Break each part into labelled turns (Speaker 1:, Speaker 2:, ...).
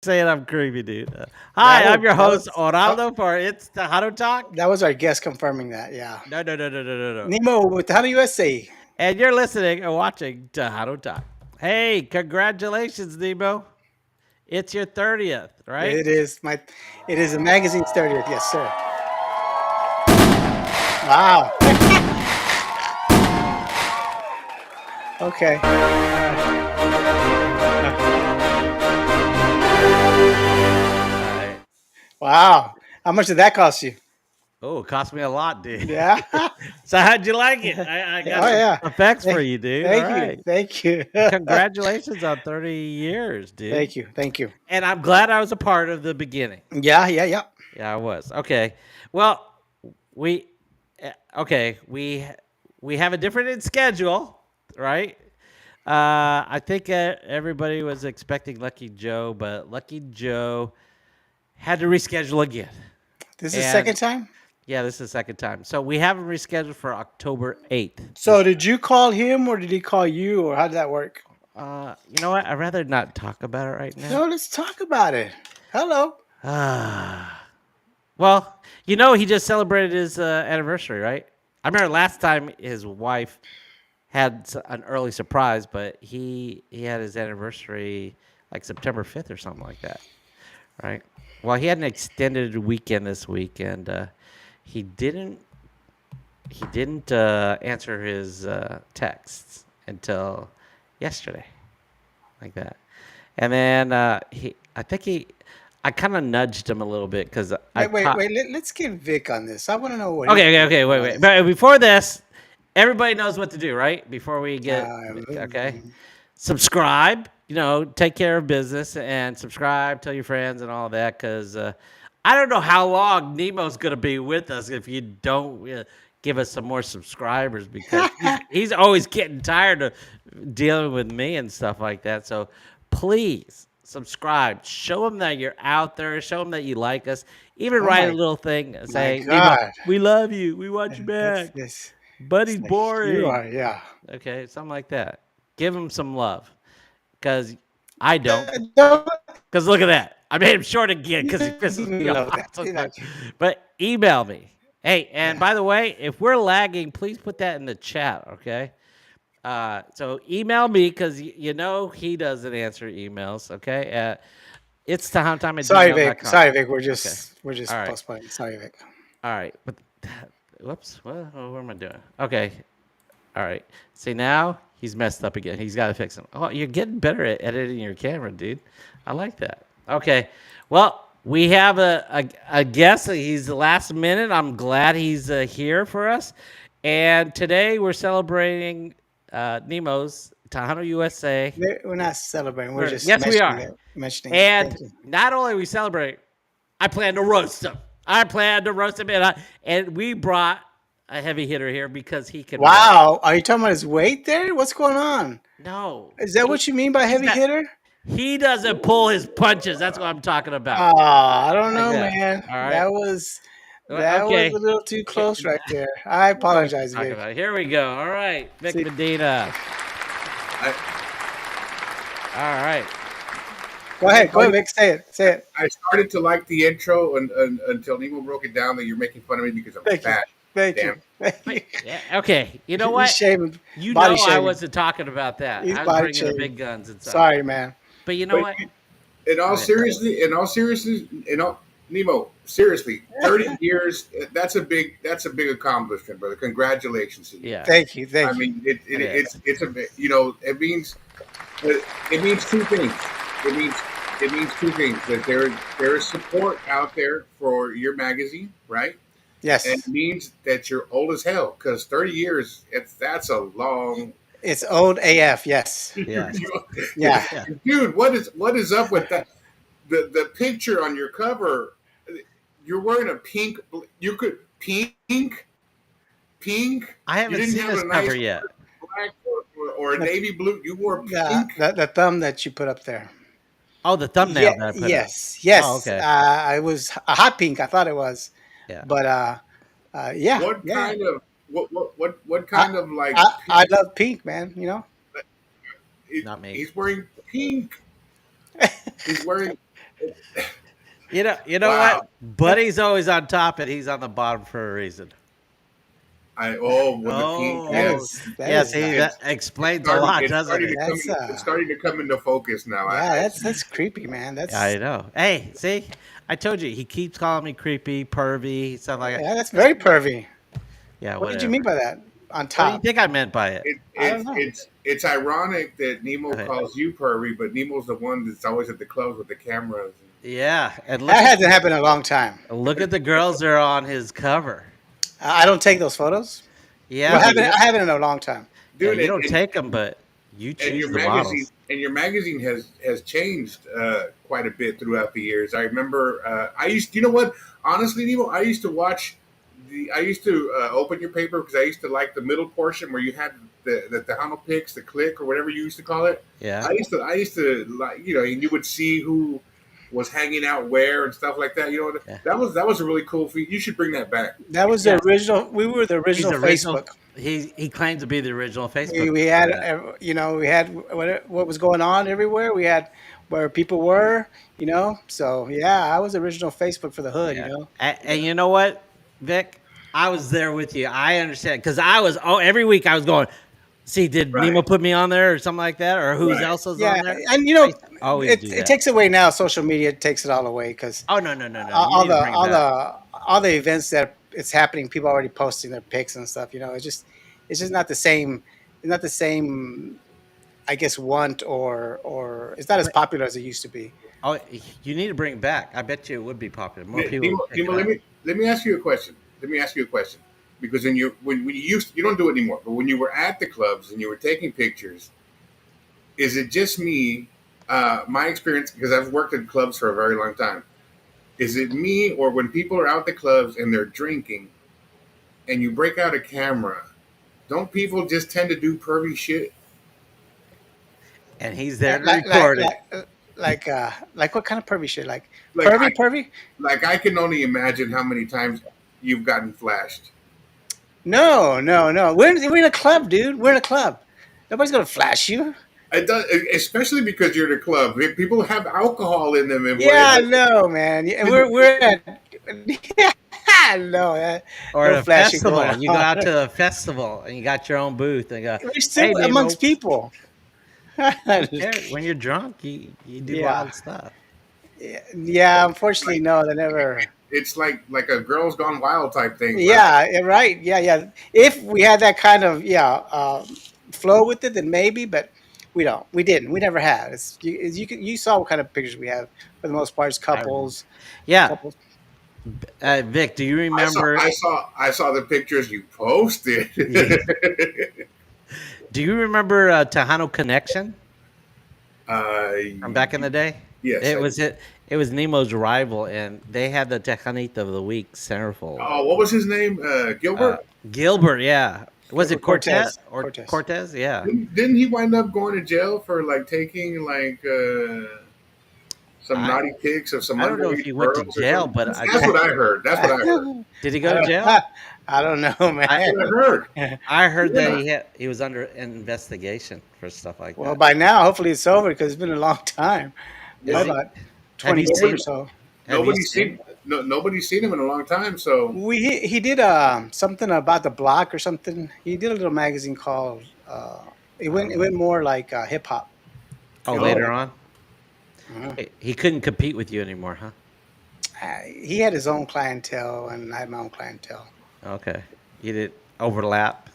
Speaker 1: saying I'm creepy, dude. Hi, I'm your
Speaker 2: that
Speaker 1: host,
Speaker 2: was
Speaker 1: Oraldo, for It's Tejano Talk.
Speaker 2: that was our guest confirming that. Yeah.
Speaker 1: No, no, no, no, no, no, no.
Speaker 2: Nemo with Tejano USA.
Speaker 1: And you're listening and watching Tejano Talk. Hey, congratulations, Nemo. It's your 30th, right?
Speaker 2: It is my. It is a magazine's 30th. Yes, sir. Wow. Okay.
Speaker 1: All right.
Speaker 2: Wow. How much did that cost you?
Speaker 1: Oh, it cost me a lot, dude.
Speaker 2: Yeah.
Speaker 1: So how'd you like it? I got
Speaker 2: Oh
Speaker 1: some
Speaker 2: yeah.
Speaker 1: effects for
Speaker 2: Thank,
Speaker 1: you, dude. All
Speaker 2: thank you.
Speaker 1: right.
Speaker 2: Thank you.
Speaker 1: Congratulations on 30 years, dude.
Speaker 2: Thank you. Thank you.
Speaker 1: And I'm glad I was a part of the beginning.
Speaker 2: Yeah. Yeah. Yeah.
Speaker 1: Yeah, I was. Okay. Well, we okay, we have a different schedule, right? I think everybody was expecting Lucky Joe, but Lucky Joe had to reschedule again.
Speaker 2: This is the second
Speaker 1: And
Speaker 2: time.
Speaker 1: yeah, this is the second time. So we have him rescheduled for October 8th.
Speaker 2: So did you call him or did he call you or how did that work?
Speaker 1: You know what? I'd rather not talk about it right now.
Speaker 2: No, let's talk about it. Hello.
Speaker 1: Ah. Well, he just celebrated his anniversary, right? I remember last time his wife had an early surprise, but he had his anniversary like September 5th or something like that, right? Well, he had an extended weekend this week, and he didn't answer his texts until yesterday, like that. And then I kind of nudged him a little bit because I
Speaker 2: Wait. Let's get Vic on this. I want to know what.
Speaker 1: Okay, wait. But before this, everybody knows what to do, right? Before we get okay, subscribe. Take care of business and subscribe. Tell your friends and all that, because I don't know how long Nemo's gonna be with us if you don't give us some more subscribers, because he's always getting tired of dealing with me and stuff like that. So please subscribe. Show them that you're out there. Show them that you like us. Even
Speaker 2: Oh
Speaker 1: write a little thing
Speaker 2: my
Speaker 1: saying, Nemo,
Speaker 2: God.
Speaker 1: we love you. We want you back.
Speaker 2: This.
Speaker 1: Buddy's
Speaker 2: Like you
Speaker 1: boring.
Speaker 2: are. Yeah.
Speaker 1: Okay, something like that. Give him some love, because I don't.
Speaker 2: Don't
Speaker 1: Because look at that. I made him short again because he
Speaker 2: give
Speaker 1: pisses
Speaker 2: me
Speaker 1: me off.
Speaker 2: love that.
Speaker 1: But email me. Hey, and
Speaker 2: Yeah.
Speaker 1: by the way, if we're lagging, please put that in the chat, okay? So email me, because he doesn't answer emails, okay? It's time at
Speaker 2: Sorry, Vic.
Speaker 1: gmail.com.
Speaker 2: Sorry, Vic. We're
Speaker 1: Okay.
Speaker 2: just
Speaker 1: All right.
Speaker 2: postponing. Sorry, Vic.
Speaker 1: All right. But whoops. What am I doing? Okay. All right. See, now he's messed up again. He's got to fix him. Oh, you're getting better at editing your camera, dude. I like that. Okay. Well, we have a guest. He's the last minute. I'm glad he's here for us. And today we're celebrating Nemo's Tejano USA.
Speaker 2: We're not celebrating. We're just
Speaker 1: Yes, we
Speaker 2: mentioning
Speaker 1: are.
Speaker 2: it. Mentioning it.
Speaker 1: And
Speaker 2: Thank you.
Speaker 1: not only we celebrate, I plan to roast him. And we brought a heavy hitter here because he can. Roast.
Speaker 2: Wow. Are you talking about his weight there? What's going on?
Speaker 1: No,
Speaker 2: Is that what you mean by heavy hitter?
Speaker 1: he doesn't pull his punches. That's what I'm talking about.
Speaker 2: I don't
Speaker 1: Like
Speaker 2: know,
Speaker 1: that.
Speaker 2: man.
Speaker 1: All right.
Speaker 2: That was a little too close right there. I apologize,
Speaker 1: Talk
Speaker 2: Vic.
Speaker 1: about it. Here we go. All right, Vic
Speaker 2: See-
Speaker 1: Medina.
Speaker 3: I,
Speaker 1: All right.
Speaker 2: Go ahead, Vic. Say it.
Speaker 3: I started to like the intro until Nemo broke it down that you're making fun of me because I'm
Speaker 2: Thank you.
Speaker 3: fat.
Speaker 2: Thank
Speaker 3: Damn.
Speaker 2: you. Thank you.
Speaker 1: Yeah, okay. You know
Speaker 2: He's
Speaker 1: what?
Speaker 2: shaming.
Speaker 1: You
Speaker 2: body
Speaker 1: know I
Speaker 2: shaming.
Speaker 1: wasn't talking about that.
Speaker 2: He's
Speaker 1: I was
Speaker 2: body
Speaker 1: bringing the
Speaker 2: shaming.
Speaker 1: big guns and stuff.
Speaker 2: Sorry, man.
Speaker 1: But you know
Speaker 3: But
Speaker 1: what?
Speaker 3: in all
Speaker 1: Go ahead.
Speaker 3: seriousness, Nemo, seriously, 30 years. That's a big accomplishment, brother. Congratulations to you.
Speaker 1: Yeah.
Speaker 2: Thank you.
Speaker 3: I
Speaker 2: Thank you.
Speaker 3: mean,
Speaker 1: is.
Speaker 3: it's a big, it means two things. It means two things, that there is support out there for your magazine, right?
Speaker 2: Yes.
Speaker 3: And it means that you're old as hell, because 30 years, that's a long.
Speaker 2: It's old AF. Yes.
Speaker 1: Yeah.
Speaker 2: Yeah.
Speaker 1: Yeah.
Speaker 3: Dude, what is up with that? The picture on your cover, you're wearing a pink. You could pink.
Speaker 1: I haven't
Speaker 3: You didn't
Speaker 1: seen
Speaker 3: have
Speaker 1: this
Speaker 3: a nice
Speaker 1: cover yet.
Speaker 3: black or a navy blue. You wore
Speaker 2: The,
Speaker 3: pink.
Speaker 2: the thumb that you put up there.
Speaker 1: Oh, the thumbnail that I put up.
Speaker 2: Yes.
Speaker 1: Oh, okay.
Speaker 2: I was a hot pink. I thought it was.
Speaker 1: Yeah.
Speaker 2: But yeah.
Speaker 3: What
Speaker 2: yeah.
Speaker 3: kind of what kind of like?
Speaker 2: I love pink, man. You know.
Speaker 1: Not me.
Speaker 3: He's wearing pink. He's wearing
Speaker 1: You know
Speaker 3: Wow.
Speaker 1: what? Buddy's always on top, and he's on the bottom for a reason.
Speaker 3: When the pink,
Speaker 2: That
Speaker 1: Oh,
Speaker 3: yes,
Speaker 2: is that
Speaker 1: yeah.
Speaker 2: is
Speaker 1: See, that explains a lot,
Speaker 3: it's
Speaker 1: doesn't
Speaker 3: starting
Speaker 1: it?
Speaker 3: to come.
Speaker 2: that's
Speaker 3: It's starting to come into focus now.
Speaker 2: yeah,
Speaker 3: I
Speaker 2: that's creepy, man.
Speaker 1: I
Speaker 2: That's
Speaker 1: know. Hey, see, I told you he keeps calling me creepy, pervy, stuff like that.
Speaker 2: yeah, that's very pervy.
Speaker 1: Yeah,
Speaker 2: What did you mean
Speaker 1: whatever.
Speaker 2: by that? On
Speaker 1: What do you
Speaker 2: top?
Speaker 1: think I meant by it?
Speaker 2: I don't know.
Speaker 3: it's ironic that Nemo
Speaker 1: Okay.
Speaker 3: calls you pervy, but Nemo's the one that's always at the clubs with the cameras.
Speaker 1: Yeah, and
Speaker 2: That hasn't happened in a long time.
Speaker 1: look at the girls that are on his cover.
Speaker 2: I don't take those photos.
Speaker 1: Yeah,
Speaker 2: Well,
Speaker 1: but you
Speaker 2: I haven't in a long time.
Speaker 1: yeah
Speaker 3: Dude,
Speaker 1: you don't take them, but you
Speaker 3: and
Speaker 1: choose the models.
Speaker 3: your magazine has changed quite a bit throughout the years. I remember I used, you know what? Honestly, Nemo, I used to watch I used to open your paper because I used to like the middle portion where you had the Tejano picks, the click or whatever you used to call it.
Speaker 1: Yeah.
Speaker 3: I used to like, and you would see who was hanging out where and stuff like that.
Speaker 1: Yeah.
Speaker 3: That was a really cool feat. You should bring that back.
Speaker 2: That was the original. We were the
Speaker 1: He's
Speaker 2: original
Speaker 1: the original.
Speaker 2: Facebook.
Speaker 1: He claims to be the original Facebook.
Speaker 2: We had, we had what was going on everywhere. We had where people were, So yeah, I was the original Facebook for the hood.
Speaker 1: Yeah. And you know what, Vic? I was there with you. I understand because I was every week I was going. See, did Nemo
Speaker 3: Right.
Speaker 1: put me on there or something like that, or who's
Speaker 3: Right.
Speaker 1: else was
Speaker 2: Yeah,
Speaker 1: on there?
Speaker 2: and
Speaker 1: I always do
Speaker 2: it
Speaker 1: that.
Speaker 2: takes away now. Social media takes it all away because
Speaker 1: Oh no. You
Speaker 2: all
Speaker 1: need to
Speaker 2: the
Speaker 1: bring it back.
Speaker 2: all the events that it's happening, people already posting their pics and stuff. It's just not the same. It's not the same. I guess want or it's not as popular as it used to be.
Speaker 1: Oh, you need to bring it back. I bet you it would be popular. More people
Speaker 3: Nemo,
Speaker 1: would pick it
Speaker 3: Nemo,
Speaker 1: up.
Speaker 3: let me ask you a question. Let me ask you a question. Because when you used, you don't do it anymore, but when you were at the clubs and you were taking pictures, is it just me? My experience, because I've worked in clubs for a very long time, is it me or when people are out the clubs and they're drinking, and you break out a camera, don't people just tend to do pervy shit?
Speaker 1: And he's there to
Speaker 2: Like like
Speaker 1: record it.
Speaker 2: like what kind of pervy shit? Like
Speaker 3: Like I
Speaker 2: pervy?
Speaker 3: I can only imagine how many times you've gotten flashed.
Speaker 2: No, no, no. We're in a club, dude. We're in a club. Nobody's gonna flash you.
Speaker 3: It does, especially because you're in a club. People have alcohol in them and
Speaker 2: Yeah,
Speaker 3: whatever.
Speaker 2: no, man. Yeah, we're at yeah, no,
Speaker 1: Or
Speaker 2: no
Speaker 1: at a
Speaker 2: flashing going
Speaker 1: festival. You go
Speaker 2: on.
Speaker 1: out to a festival and you got your own booth and go,
Speaker 2: We're
Speaker 1: hey,
Speaker 2: still
Speaker 1: Nemo.
Speaker 2: amongst people.
Speaker 1: Yeah, when you're drunk, you do
Speaker 2: Yeah,
Speaker 1: wild stuff.
Speaker 2: yeah. Unfortunately, no, they never.
Speaker 3: It's like a girls gone wild type thing.
Speaker 2: Yeah, right. Yeah, yeah. If we had that kind of flow with it, then maybe. But we don't. We didn't. We never had. You saw what kind of pictures we have for the most part. It's
Speaker 1: I remember.
Speaker 2: couples,
Speaker 1: Yeah.
Speaker 2: couples.
Speaker 1: Vic, do you
Speaker 3: I saw
Speaker 1: remember?
Speaker 3: I saw the pictures you posted.
Speaker 1: Do you remember Tejano Connection
Speaker 3: uh,
Speaker 1: from back in the day?
Speaker 3: yes.
Speaker 1: It was Nemo's rival, and they had the Tejanita of the Week centerfold.
Speaker 3: Oh, what was his name?
Speaker 1: Uh,
Speaker 3: Gilbert.
Speaker 1: Gilbert, yeah. Was it Cortez or
Speaker 2: Cortez.
Speaker 1: Cortez? Yeah.
Speaker 3: Didn't he wind up going to jail for like taking like some
Speaker 1: I
Speaker 3: naughty pics of some
Speaker 1: I don't know if
Speaker 3: underage
Speaker 1: he went to
Speaker 3: girls or
Speaker 1: jail,
Speaker 3: something?
Speaker 1: but
Speaker 3: That's what I heard. That's what I heard.
Speaker 1: did he go to jail?
Speaker 2: I don't know, man.
Speaker 3: That's what I heard.
Speaker 1: I heard
Speaker 3: Yeah.
Speaker 1: that he was under investigation for stuff like
Speaker 2: Well,
Speaker 1: that.
Speaker 2: by now, hopefully it's over because it's been a long time.
Speaker 1: Is
Speaker 2: Probably
Speaker 1: he-
Speaker 2: about
Speaker 1: Have
Speaker 2: 20
Speaker 1: you
Speaker 2: years
Speaker 1: seen?
Speaker 2: or so.
Speaker 1: Have you
Speaker 3: Nobody's
Speaker 1: seen?
Speaker 3: seen nobody's seen him in a long time. So
Speaker 2: He did something about the block or something. He did a little magazine called it went more like hip hop.
Speaker 1: Oh,
Speaker 2: You know,
Speaker 1: later on,
Speaker 2: Mhm.
Speaker 1: he couldn't compete with you anymore, huh?
Speaker 2: He had his own clientele, and I had my own clientele.
Speaker 1: Okay, you didn't overlap.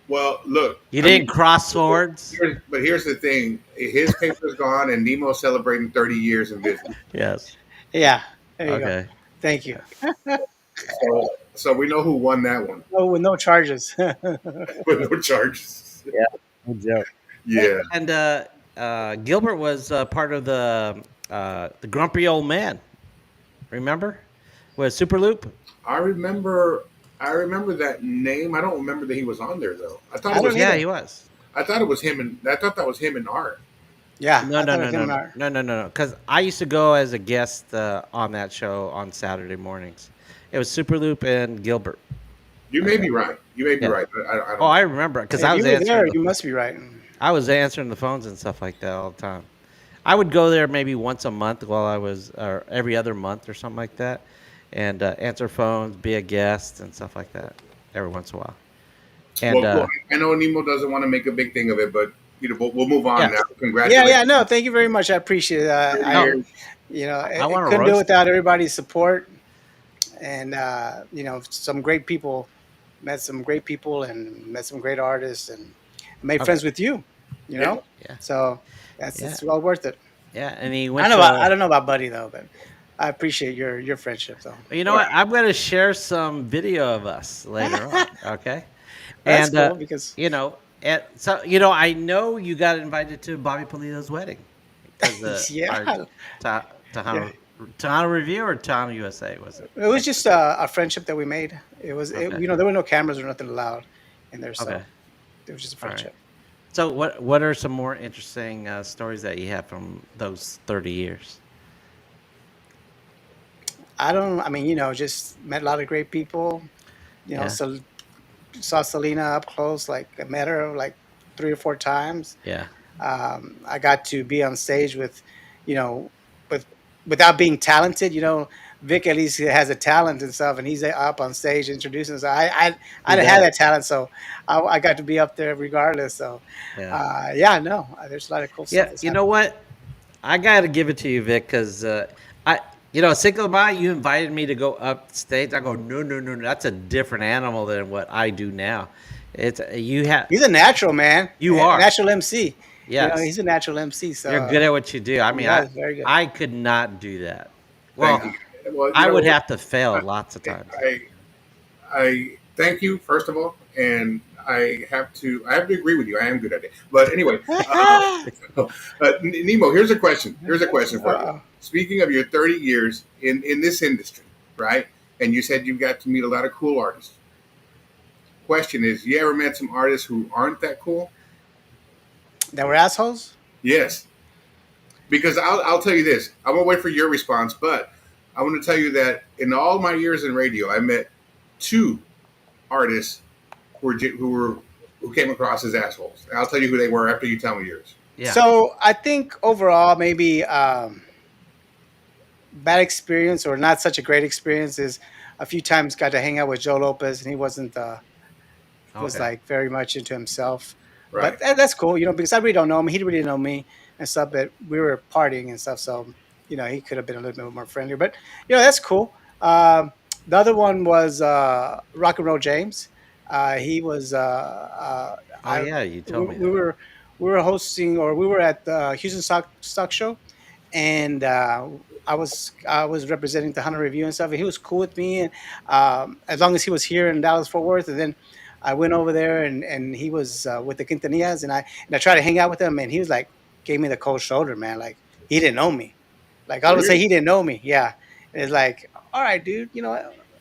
Speaker 3: well, look.
Speaker 1: You
Speaker 3: I mean,
Speaker 1: didn't cross swords.
Speaker 3: but here's the thing: his paper's gone, and Nemo's celebrating 30 years in business.
Speaker 1: Yes.
Speaker 2: Yeah, there you go.
Speaker 1: Okay.
Speaker 2: Thank you.
Speaker 3: So we know who won that one
Speaker 2: No, with no charges.
Speaker 3: with no charges.
Speaker 1: Good joke.
Speaker 3: Yeah.
Speaker 1: And Gilbert was part of the grumpy old man. Remember? With Super Loop.
Speaker 3: I remember that name. I don't remember that he was on there though.
Speaker 2: I don't
Speaker 1: Yeah,
Speaker 2: either.
Speaker 1: he was.
Speaker 3: I thought it was him and I thought that was him and Art.
Speaker 2: Yeah,
Speaker 1: No,
Speaker 2: I
Speaker 1: no,
Speaker 2: thought it
Speaker 1: no,
Speaker 2: was him
Speaker 1: no,
Speaker 2: and
Speaker 1: no,
Speaker 2: Art.
Speaker 1: no, no, no, no. Because I used to go as a guest on that show on Saturday mornings. It was Super Loop and Gilbert.
Speaker 3: You may be right. You may be
Speaker 1: Yeah.
Speaker 3: right. But I don't
Speaker 1: Oh, I remember because
Speaker 2: If
Speaker 1: I was
Speaker 2: you were there,
Speaker 1: answering.
Speaker 2: you must be right.
Speaker 1: I was answering the phones and stuff like that all the time. I would go there maybe once a month while I was, or every other month or something like that, and answer phones, be a guest, and stuff like that every once in a while. And
Speaker 3: Well, cool. I know Nemo doesn't want to make a big thing of it, but we'll move on
Speaker 1: yeah,
Speaker 3: now.
Speaker 2: Yeah, yeah,
Speaker 3: Congratulations.
Speaker 2: no, thank you very much. I appreciate it.
Speaker 3: 30
Speaker 1: no,
Speaker 3: years.
Speaker 1: I
Speaker 2: It
Speaker 1: want to
Speaker 2: couldn't do it
Speaker 1: roast.
Speaker 2: without everybody's support, and some great people. Met some great people and met some great artists and made
Speaker 1: Okay,
Speaker 2: friends with you. You
Speaker 3: Yeah.
Speaker 2: know,
Speaker 1: yeah,
Speaker 2: so that's
Speaker 1: yeah,
Speaker 2: it's well worth it.
Speaker 1: yeah. And he
Speaker 2: I
Speaker 1: went
Speaker 2: don't know about I
Speaker 1: to.
Speaker 2: don't know about Buddy though, but I appreciate your friendship though.
Speaker 1: You know
Speaker 3: Well,
Speaker 1: what? I'm going to share some video of us later on. Okay,
Speaker 2: That's
Speaker 1: and
Speaker 2: cool because
Speaker 1: I know you got invited to Bobby Polito's wedding because our
Speaker 2: yeah, yeah.
Speaker 1: Tejano Tejano Review or Tejano USA was it?
Speaker 2: It was just a friendship that we made.
Speaker 1: Okay.
Speaker 2: There were no cameras or nothing allowed in there,
Speaker 1: Okay.
Speaker 2: so it was just a
Speaker 1: All right.
Speaker 2: friendship.
Speaker 1: So what are some more interesting stories that you have from those 30 years?
Speaker 2: I don't. I mean, just met a lot of great people.
Speaker 1: Yeah.
Speaker 2: So saw Selena up close. Like I met her like 3 or 4 times.
Speaker 1: Yeah.
Speaker 2: I got to be on stage with, you know, with without being talented. Vic at least has a talent and stuff, and he's up on stage introducing us. I
Speaker 1: He
Speaker 2: didn't have
Speaker 1: does.
Speaker 2: that talent, so I got to be up there regardless. So,
Speaker 1: Yeah.
Speaker 2: yeah, no, there's a lot of cool stuff
Speaker 1: Yeah.
Speaker 2: that's
Speaker 1: You know
Speaker 2: happened.
Speaker 1: what? I got to give it to you, Vic, because I, Cinco de Mayo, you invited me to go up stage. I go, no, no, no, no. That's a different animal than what I do now. It's you have
Speaker 2: He's a natural man,
Speaker 1: you are.
Speaker 2: natural MC.
Speaker 1: Yes.
Speaker 2: He's a natural MC.
Speaker 1: You're
Speaker 2: So
Speaker 1: good at what you do. I mean,
Speaker 2: yeah, it's very good.
Speaker 1: I could not do that.
Speaker 3: thank
Speaker 1: Well,
Speaker 3: you. Well,
Speaker 1: I would have to fail lots of times.
Speaker 3: I, I thank you first of all, and I have to agree with you. I am good at it. But anyway, Nemo, here's a question. Here's a question for you.
Speaker 2: Uh,
Speaker 3: Speaking of your 30 years in this industry, right? And you said you got to meet a lot of cool artists. Question is, you ever met some artists who aren't that cool?
Speaker 2: that were assholes.
Speaker 3: Yes, because I'll tell you this. I won't wait for your response, but I want to tell you that in all my years in radio, I met two artists who came across as assholes. And I'll tell you who they were after you tell me yours.
Speaker 1: Yeah.
Speaker 2: So I think overall, maybe bad experience or not such a great experience is a few times got to hang out with Joe Lopez, and he wasn't was
Speaker 1: Okay.
Speaker 2: like very much into himself. But
Speaker 3: Right.
Speaker 2: that's cool, because I really don't know him. He really didn't know me and stuff. But we were partying and stuff, so he could have been a little bit more friendly. But that's cool. The other one was Rock and Roll James. He was
Speaker 1: Oh yeah, you told me
Speaker 2: we
Speaker 1: that.
Speaker 2: were hosting, or we were at the Houston Stock Show, and I was representing the Hunter Review and stuff, and he was cool with me, and as long as he was here in Dallas Fort Worth, and then I went over there, and he was with the Quintanillas, and I tried to hang out with him, and he was like gave me the cold shoulder, man, like he didn't know me, like all of a sudden
Speaker 3: Really?
Speaker 2: he didn't know me, yeah, and it's like, all right, dude, all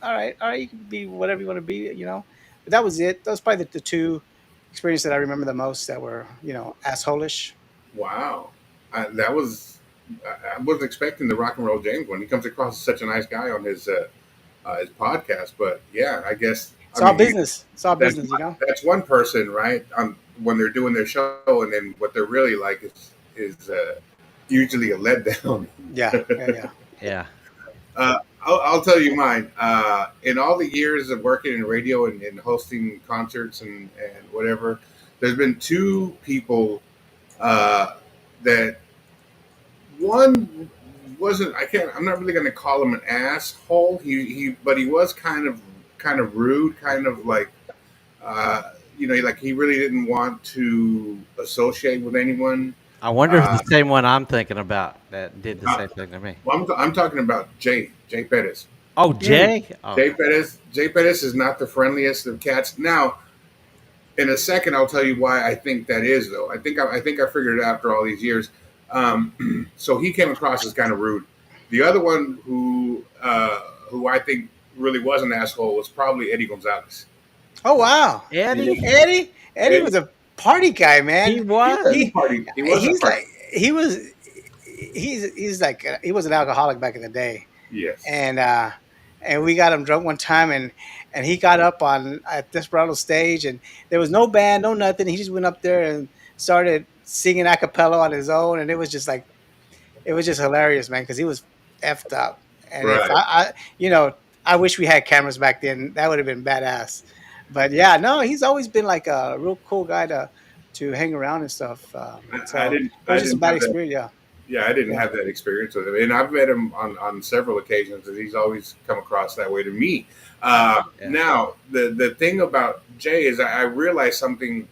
Speaker 2: right, you can be whatever you want to be. But that was it. Those was probably the two experiences that I remember the most that were assholish.
Speaker 3: Wow. That was. I wasn't expecting the Rock and Roll James one. He comes across as such a nice guy on his podcast, but yeah, I guess
Speaker 2: It's
Speaker 3: I
Speaker 2: all
Speaker 3: mean
Speaker 2: business. It's all
Speaker 3: that's
Speaker 2: business.
Speaker 3: that's one person, right? When they're doing their show, and then what they're really like is usually a letdown.
Speaker 2: Yeah, yeah, yeah.
Speaker 1: Yeah.
Speaker 3: I'll tell you mine. In all the years of working in radio and hosting concerts and whatever, there's been two people that one wasn't. I can't. I'm not really going to call him an asshole. But he was kind of rude, kind of like like he really didn't want to associate with anyone.
Speaker 1: I wonder if
Speaker 3: Uh,
Speaker 1: the same one I'm thinking about that did the
Speaker 3: uh,
Speaker 1: same thing to me.
Speaker 3: well, I'm talking about Jay Pettis.
Speaker 1: Oh,
Speaker 2: Mm.
Speaker 1: Jay. Oh,
Speaker 3: Jay Pettis is not the friendliest of cats. Now, in a second, I'll tell you why I think that is. Though I think I figured it out after all these years. So he came across as kind of rude. The other one who I think really was an asshole was probably Eddie Gonzalez.
Speaker 2: Oh wow,
Speaker 1: Eddie.
Speaker 2: Eddie was
Speaker 3: Eddie,
Speaker 2: a party guy,
Speaker 1: He
Speaker 2: man.
Speaker 3: he was
Speaker 1: was.
Speaker 3: a
Speaker 2: He
Speaker 3: party. He was a
Speaker 2: he's
Speaker 3: party.
Speaker 2: like he was he's like he was an alcoholic back in the day,
Speaker 3: Yes.
Speaker 2: and we got him drunk one time, and he got up on at Desperado stage, and there was no band, no nothing. He just went up there and started singing a cappella on his own, and it was just like it was just hilarious, man, because he was effed up. And if
Speaker 3: Right.
Speaker 2: you know, I wish we had cameras back then. That would have been badass. But yeah, no, he's always been like a real cool guy to hang around and stuff.
Speaker 3: I
Speaker 2: So
Speaker 3: didn't.
Speaker 2: it was
Speaker 3: I
Speaker 2: just a
Speaker 3: didn't
Speaker 2: bad
Speaker 3: have that.
Speaker 2: experience. Yeah,
Speaker 3: Yeah, I didn't
Speaker 2: yeah,
Speaker 3: have that experience with him, and I've met him on several occasions, and he's always come across that way to me.
Speaker 1: Yeah.
Speaker 3: Now, the thing about Jay is I realized something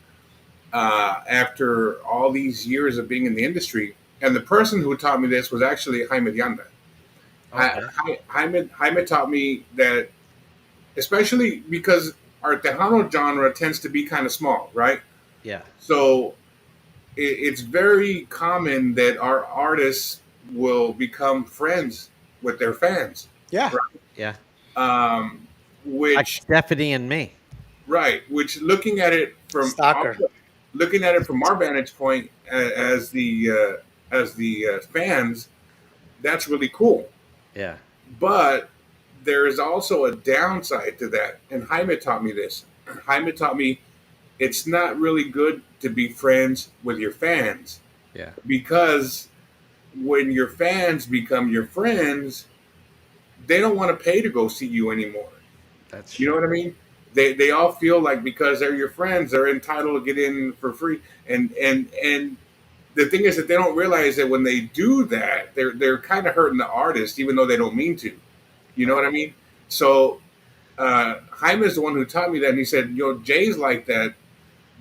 Speaker 3: after all these years of being in the industry, and the person who taught me this was actually Jaime Yanda.
Speaker 1: Okay.
Speaker 3: Jaime taught me that, especially because our Tejano genre tends to be kind of small, right?
Speaker 1: Yeah.
Speaker 3: So it's very common that our artists will become friends with their fans,
Speaker 2: yeah.
Speaker 3: right?
Speaker 1: Yeah.
Speaker 3: Um,
Speaker 1: Like
Speaker 3: which
Speaker 1: Stephanie and me.
Speaker 3: right, which
Speaker 2: Stalker.
Speaker 3: looking at it from our vantage point as the fans, that's really cool.
Speaker 1: Yeah.
Speaker 3: But there is also a downside to that, and Jaime taught me this. Jaime taught me it's not really good to be friends with your fans
Speaker 1: Yeah.
Speaker 3: because when your fans become your friends, they don't want to pay to go see you anymore.
Speaker 1: That's
Speaker 3: You know
Speaker 1: true.
Speaker 3: what I mean? They all feel like because they're your friends, they're entitled to get in for free. And the thing is that they don't realize that when they do that, they're kind of hurting the artist, even though they don't mean to. You know
Speaker 1: Right.
Speaker 3: what I mean? So Jaime is the one who taught me that, and he said, Jay's like that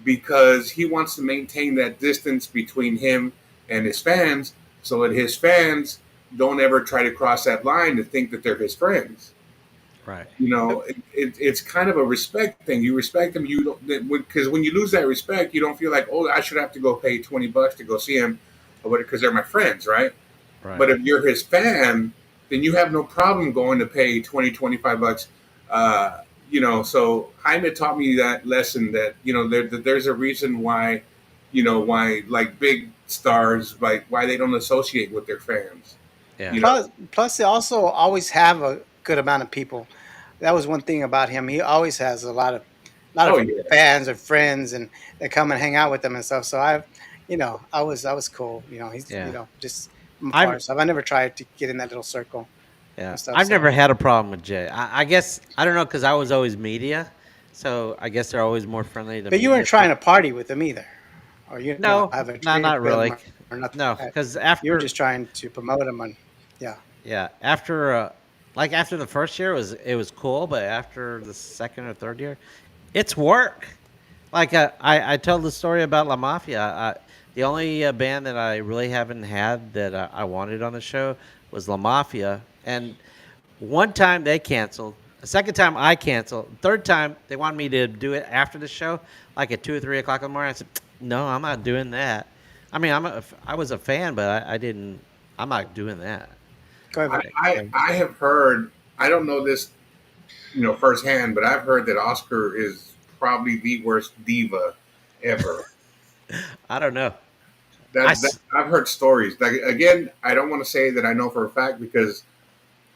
Speaker 3: because he wants to maintain that distance between him and his fans, so that his fans don't ever try to cross that line to think that they're his friends.
Speaker 1: Right.
Speaker 3: It's kind of a respect thing. You respect them, you don't, because when you lose that respect, you don't feel like, oh, I should have to go pay $20 to go see him, or because they're my friends, right?
Speaker 1: Right.
Speaker 3: But if you're his fan, then you have no problem going to pay 20, $25. Uh, so Jaime taught me that lesson that there's a reason why, why like big stars, like why they don't associate with their fans.
Speaker 1: Yeah.
Speaker 3: You know,
Speaker 2: Plus, they also always have a good amount of people. That was one thing about him. He always has a lot
Speaker 3: oh
Speaker 2: of
Speaker 3: yeah,
Speaker 2: fans or friends, and they come and hang out with them and stuff. So I was cool. He's
Speaker 1: Yeah.
Speaker 2: just from afar.
Speaker 1: I've
Speaker 2: So I never tried to get in that little circle
Speaker 1: yeah.
Speaker 2: and stuff.
Speaker 1: I've
Speaker 2: So,
Speaker 1: never had a problem with Jay. I guess I don't know because I was always media, so I guess they're always more friendly to
Speaker 2: but you weren't
Speaker 1: media
Speaker 2: trying to
Speaker 1: people.
Speaker 2: party with him either, or
Speaker 1: No,
Speaker 2: have a
Speaker 1: no,
Speaker 2: drink
Speaker 1: not
Speaker 2: with him
Speaker 1: really.
Speaker 2: or nothing
Speaker 1: No,
Speaker 2: like that.
Speaker 1: because
Speaker 2: You were
Speaker 1: after
Speaker 2: just trying to promote him on, yeah.
Speaker 1: yeah, after like after the first year it was cool, but after the second or third year, it's work. Like I told the story about La Mafia. The only band that I really haven't had that I wanted on the show was La Mafia, and one time they canceled. The second time I canceled. Third time they wanted me to do it after the show, like at 2 or 3 o'clock in the morning. I said, "No, I'm not doing that." I mean, I was a fan, but I didn't. I'm not doing that.
Speaker 2: Go ahead,
Speaker 3: I,
Speaker 2: Vic.
Speaker 3: I I have heard. I don't know this, firsthand, but I've heard that Oscar is probably the worst diva ever.
Speaker 1: I don't know. I
Speaker 3: That
Speaker 1: s-
Speaker 3: I've heard stories. Like again, I don't want to say that I know for a fact because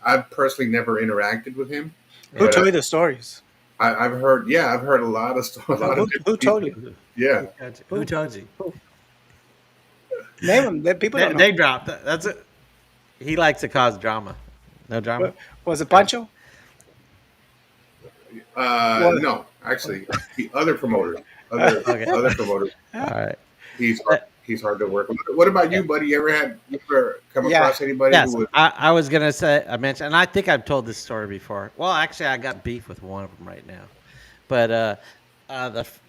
Speaker 3: I've personally never interacted with him,
Speaker 2: Who
Speaker 1: yeah.
Speaker 3: but
Speaker 2: told you the stories?
Speaker 3: I've heard. Yeah, I've heard a lot of a lot of
Speaker 2: Who
Speaker 3: different
Speaker 2: told
Speaker 3: people.
Speaker 2: you?
Speaker 3: Yeah,
Speaker 1: Who told you? Who
Speaker 2: Who?
Speaker 1: told you?
Speaker 2: Who? Name them. That people don't know.
Speaker 1: They dropped. That's it. He likes to cause drama. No drama.
Speaker 2: Was it Pancho? What?
Speaker 3: no, actually, the other promoters,
Speaker 1: Okay.
Speaker 3: other promoters.
Speaker 1: All right.
Speaker 3: He's hard. He's hard to work with. What about
Speaker 1: Yeah.
Speaker 3: you, buddy? You ever come
Speaker 2: Yeah.
Speaker 3: across anybody who
Speaker 1: Yes,
Speaker 3: was?
Speaker 1: I was gonna say I mentioned, and I think I've told this story before. Well, actually, I got beef with one of them right now, but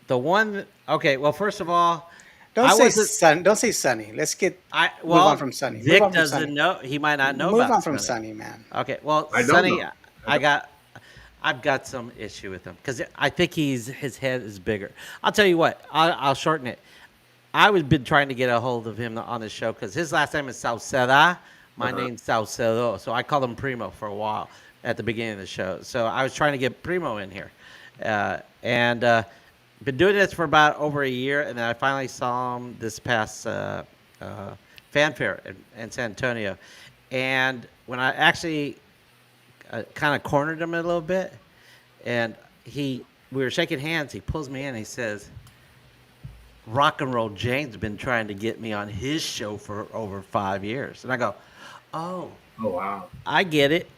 Speaker 1: the one. Okay, well, first of all,
Speaker 2: Don't
Speaker 1: I
Speaker 2: say
Speaker 1: wasn't.
Speaker 2: Sun. Don't say Sunny. Let's move on
Speaker 1: Well,
Speaker 2: from Sunny. Move
Speaker 1: Vic
Speaker 2: on from
Speaker 1: doesn't
Speaker 2: Sunny.
Speaker 1: know. He might not know
Speaker 2: Move
Speaker 1: about
Speaker 2: on from
Speaker 1: Sonny.
Speaker 2: Sunny, man.
Speaker 1: Okay, well,
Speaker 3: I don't
Speaker 1: Sonny,
Speaker 3: know. I
Speaker 1: I
Speaker 3: don't.
Speaker 1: got. I've got some issue with him because I think his head is bigger. I'll tell you what. I'll shorten it. I was been trying to get a hold of him on the show because his last name is Sauceda. My
Speaker 3: Uh-huh.
Speaker 1: name's Saucedo, so I called him Primo for a while at the beginning of the show. So I was trying to get Primo in here, and been doing this for about over a year, and then I finally saw him this past fanfare in San Antonio, and when I actually kind of cornered him a little bit, and we were shaking hands. He pulls me in. And he says, Rock and Roll Jane's been trying to get me on his show for over 5 years. And I go, oh,
Speaker 3: Oh wow.
Speaker 1: I get it.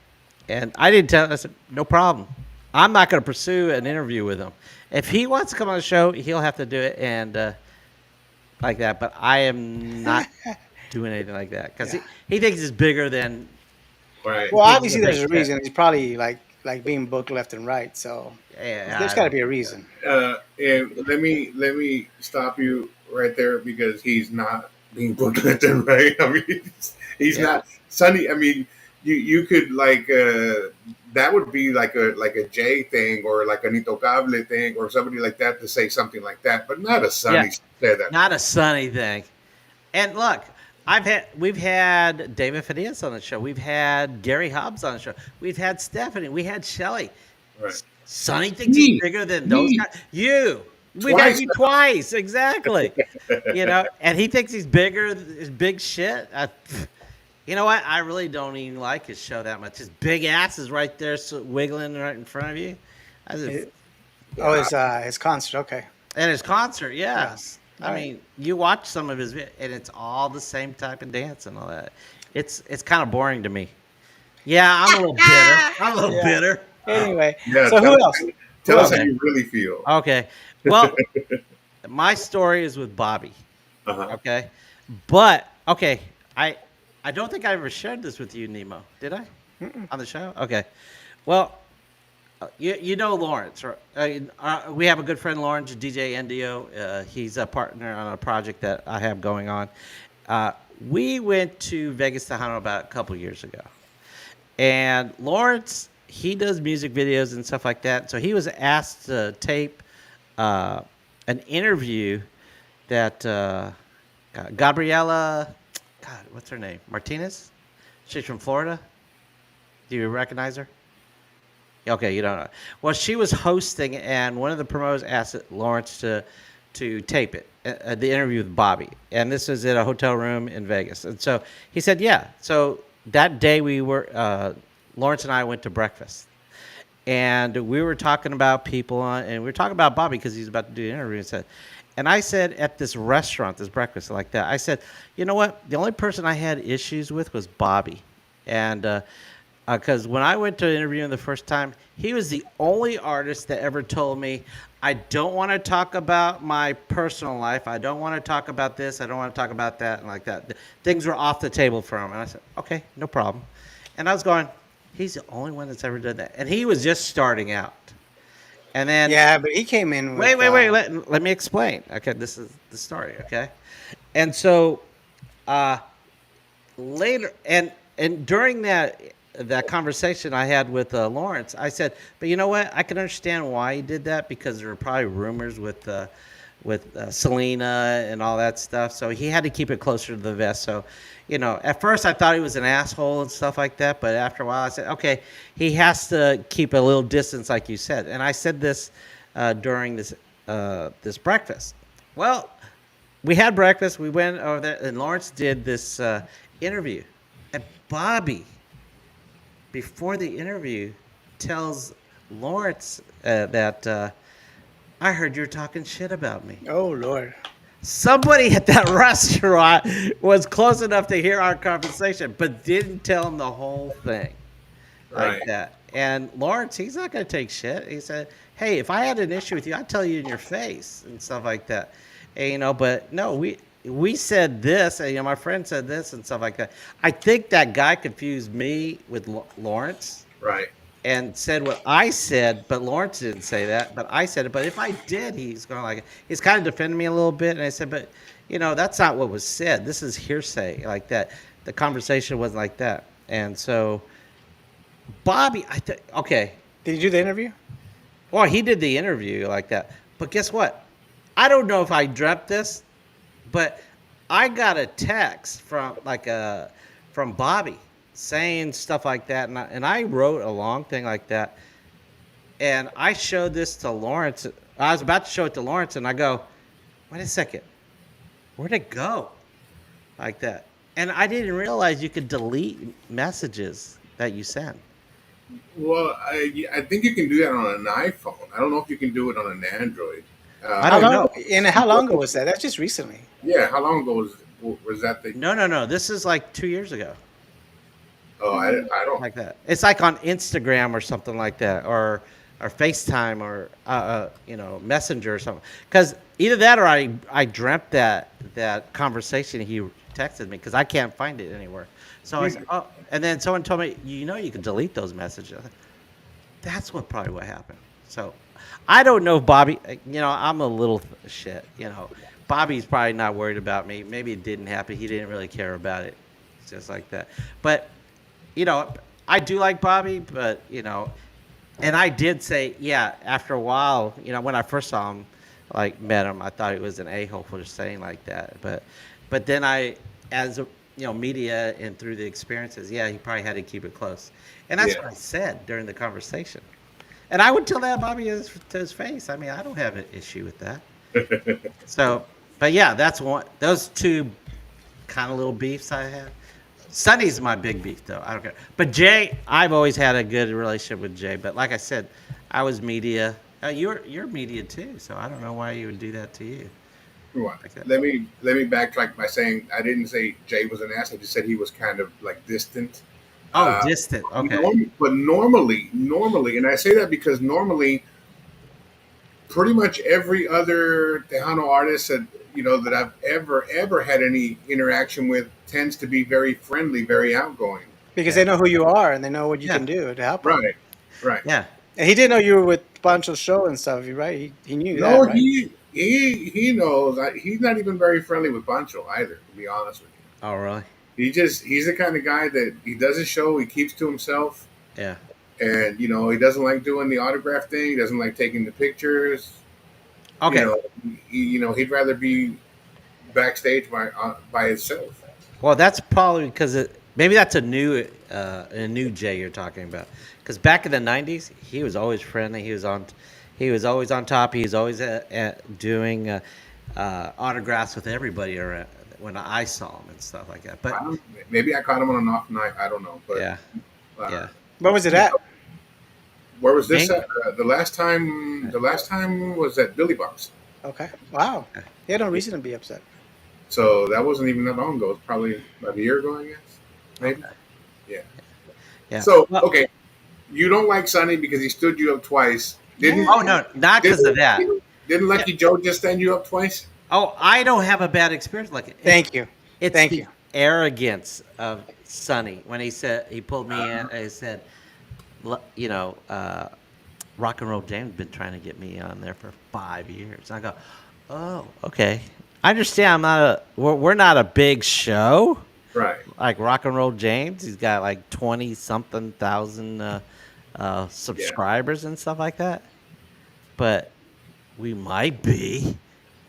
Speaker 1: And I didn't tell. I said, no problem. I'm not going to pursue an interview with him. If he wants to come on the show, he'll have to do it and like that. But I am not doing anything like that because
Speaker 2: Yeah.
Speaker 1: he thinks it's bigger than
Speaker 3: Right.
Speaker 2: Well,
Speaker 1: people
Speaker 2: obviously
Speaker 1: think
Speaker 2: there's a
Speaker 1: it is.
Speaker 2: reason. He's probably like being booked left and right. So
Speaker 1: Yeah,
Speaker 2: there's
Speaker 1: I
Speaker 2: got to
Speaker 1: don't.
Speaker 2: be a reason.
Speaker 3: And let me stop you right there because he's not being booked left and right. I mean, he's
Speaker 1: Yeah,
Speaker 3: not Sonny. I mean, you could like that would be like a Jay thing or like a Nito Cable thing or somebody like that to say something like that, but not a
Speaker 1: yeah,
Speaker 3: Sonny said that.
Speaker 1: not a Sunny thing. And look, we've had David Fidesz on the show. We've had Gary Hobbs on the show. We've had Stephanie. We had Shelly.
Speaker 3: Right.
Speaker 1: Sonny thinks he's
Speaker 3: Me,
Speaker 1: bigger than those
Speaker 3: me,
Speaker 1: guys. You. We've had
Speaker 3: twice.
Speaker 1: you twice, exactly. And he thinks he's bigger, is big shit. You know what? I really don't even like his show that much. His big ass is right there, wiggling right in front of you. I just,
Speaker 2: It- oh, his concert. Okay.
Speaker 1: and his concert,
Speaker 2: Yeah.
Speaker 1: yes.
Speaker 2: All
Speaker 1: I
Speaker 2: right.
Speaker 1: mean, you watch some of his, and it's all the same type of dance and all that. It's kind of boring to me. Yeah, I'm a little bitter. I'm a little
Speaker 2: Yeah.
Speaker 1: bitter.
Speaker 2: Anyway,
Speaker 3: Yeah,
Speaker 2: so who else?
Speaker 3: tell
Speaker 2: Who
Speaker 3: us
Speaker 2: else?
Speaker 3: how you really feel.
Speaker 1: Okay. Well, my story is with Bobby.
Speaker 3: Uh-huh.
Speaker 1: Okay, but okay, I don't think I ever shared this with you, Nemo. Did I on the show? Okay, well, you know Lawrence, right? We have a good friend Lawrence, DJ NDO. He's a partner on a project that I have going on. We went to Vegas, Tejano about a couple years ago, and Lawrence he does music videos and stuff like that. So he was asked to tape an interview that Gabriella, God, what's her name? Martinez? She's from Florida. Do you recognize her? Okay, you don't know. Well, she was hosting, and one of the promoters asked Lawrence to tape it, the interview with Bobby, and this was at a hotel room in Vegas. And so he said, yeah. So that day we were Lawrence and I went to breakfast, and we were talking about people and we were talking about Bobby because he's about to do an interview. And I said at this restaurant, this breakfast like that, I said, you know what? The only person I had issues with was Bobby, and because when I went to interview him the first time, he was the only artist that ever told me, I don't want to talk about my personal life. I don't want to talk about this. I don't want to talk about that and like that. Things were off the table for him. And I said, okay, no problem. And I was going, he's the only one that's ever done that. And he was just starting out. And then,
Speaker 2: Yeah, but he came in. With,
Speaker 1: wait. Let me explain. Okay, this is the story. Okay. And so later, and during that conversation I had with Lawrence, I said, but you know what? I can understand why he did that because there were probably rumors with Selena and all that stuff. So he had to keep it closer to the vest. So, at first I thought he was an asshole and stuff like that. But after a while I said, okay, he has to keep a little distance, like you said. And I said this during this breakfast. Well, we had breakfast. We went over there, and Lawrence did this interview. And Bobby, before the interview, tells Lawrence that I heard you were talking shit about me.
Speaker 2: Oh Lord.
Speaker 1: Somebody at that restaurant was close enough to hear our conversation, but didn't tell him the whole thing like
Speaker 3: Right.
Speaker 1: that. And Lawrence, he's not going to take shit. He said, hey, if I had an issue with you, I'd tell you in your face and stuff like that. And, but no, we said this, and my friend said this and stuff like that. I think that guy confused me with Lawrence
Speaker 3: Right.
Speaker 1: and said what I said, but Lawrence didn't say that. But I said it. But if I did, he's going to like it. He's kind of defending me a little bit. And I said, but, that's not what was said. This is hearsay like that. The conversation wasn't like that. And so Bobby, okay.
Speaker 2: Did you do the interview?
Speaker 1: Well, he did the interview like that. But guess what? I don't know if I dreamt this, but I got a text from from Bobby saying stuff like that, and I wrote a long thing like that, and I showed this to Lawrence. I was about to show it to Lawrence, and I go, "Wait a second, where'd it go?" Like that, and I didn't realize you could delete messages that you send.
Speaker 3: Well, I think you can do that on an iPhone. I don't know if you can do it on an Android.
Speaker 1: I
Speaker 2: How
Speaker 1: don't
Speaker 2: long?
Speaker 1: know.
Speaker 2: And how long ago was that? That's just recently.
Speaker 3: Yeah, how long ago was that the?
Speaker 1: No. This is like 2 years ago.
Speaker 3: Oh, I don't.
Speaker 1: Like that. It's like on Instagram or something like that, or FaceTime or Messenger or something. Because either that or I dreamt that conversation he texted me because I can't find it anywhere. So I said, oh, and then someone told me, you can delete those messages. That's probably what happened. So I don't know, Bobby. I'm a little shit. Bobby's probably not worried about me. Maybe it didn't happen. He didn't really care about it. It's just like that. But you know, I do like Bobby, but and I did say, yeah, after a while, when I first saw him, like met him, I thought he was an a-hole for saying like that. But then as media and through the experiences, yeah, he probably had to keep it close, and that's
Speaker 3: Yeah.
Speaker 1: what I said during the conversation. And I would tell that Bobby to his face. I mean, I don't have an issue with that. So, but yeah, that's one. Those two kind of little beefs I had. Sonny's my big beef, though. I don't care. But Jay, I've always had a good relationship with Jay. But like I said, I was media. You're media too, so I don't know why you would do that to you. Like that.
Speaker 3: Let me backtrack by saying I didn't say Jay was an ass. I just said he was kind of like distant.
Speaker 1: Oh, distant. Okay.
Speaker 3: But normally, and I say that because normally, pretty much every other Tejano artist that I've ever had any interaction with tends to be very friendly, very outgoing.
Speaker 2: Because they know who you are and they know what you
Speaker 1: Yeah.
Speaker 2: can do to help them.
Speaker 3: Right.
Speaker 1: Yeah.
Speaker 2: And he didn't know you were with Pancho's show and stuff, right? He knew
Speaker 3: No,
Speaker 2: that, right?
Speaker 3: he knows. He's not even very friendly with Pancho either. To be honest with you,
Speaker 1: Oh, really?
Speaker 3: he's the kind of guy that he does his show. He keeps to himself.
Speaker 1: Yeah.
Speaker 3: And he doesn't like doing the autograph thing. He doesn't like taking the pictures.
Speaker 1: Okay.
Speaker 3: He'd rather be backstage by himself.
Speaker 1: Well, that's probably because maybe that's a new Jay you're talking about. Because back in the '90s, he was always friendly. He was always on top. He was always doing autographs with everybody around when I saw him and stuff like that. But
Speaker 3: Maybe I caught him on an off night. I don't know. But
Speaker 1: yeah, yeah.
Speaker 2: Where was it at?
Speaker 3: Where was this
Speaker 1: Me?
Speaker 3: at? The last time was at Billy Bob's.
Speaker 2: Okay. Wow. He had no reason to be upset.
Speaker 3: So that wasn't even that long ago. It was probably about a year ago, I guess. Maybe.
Speaker 1: Okay.
Speaker 3: Yeah. So okay, you don't like Sonny because he stood you up twice. Didn't?
Speaker 1: Oh no, not because of that.
Speaker 3: Didn't Lucky Joe just stand you up twice?
Speaker 1: Oh, I don't have a bad experience like it.
Speaker 2: Thank you.
Speaker 1: It's
Speaker 2: Thank
Speaker 1: the
Speaker 2: you.
Speaker 1: arrogance of Sonny when he pulled me in. He said, Rock and Roll James been trying to get me on there for 5 years. I go, oh, okay. I understand. We're not a big show,
Speaker 3: Right.
Speaker 1: like Rock and Roll James. He's got like 20 something thousand subscribers and stuff like that. But we might be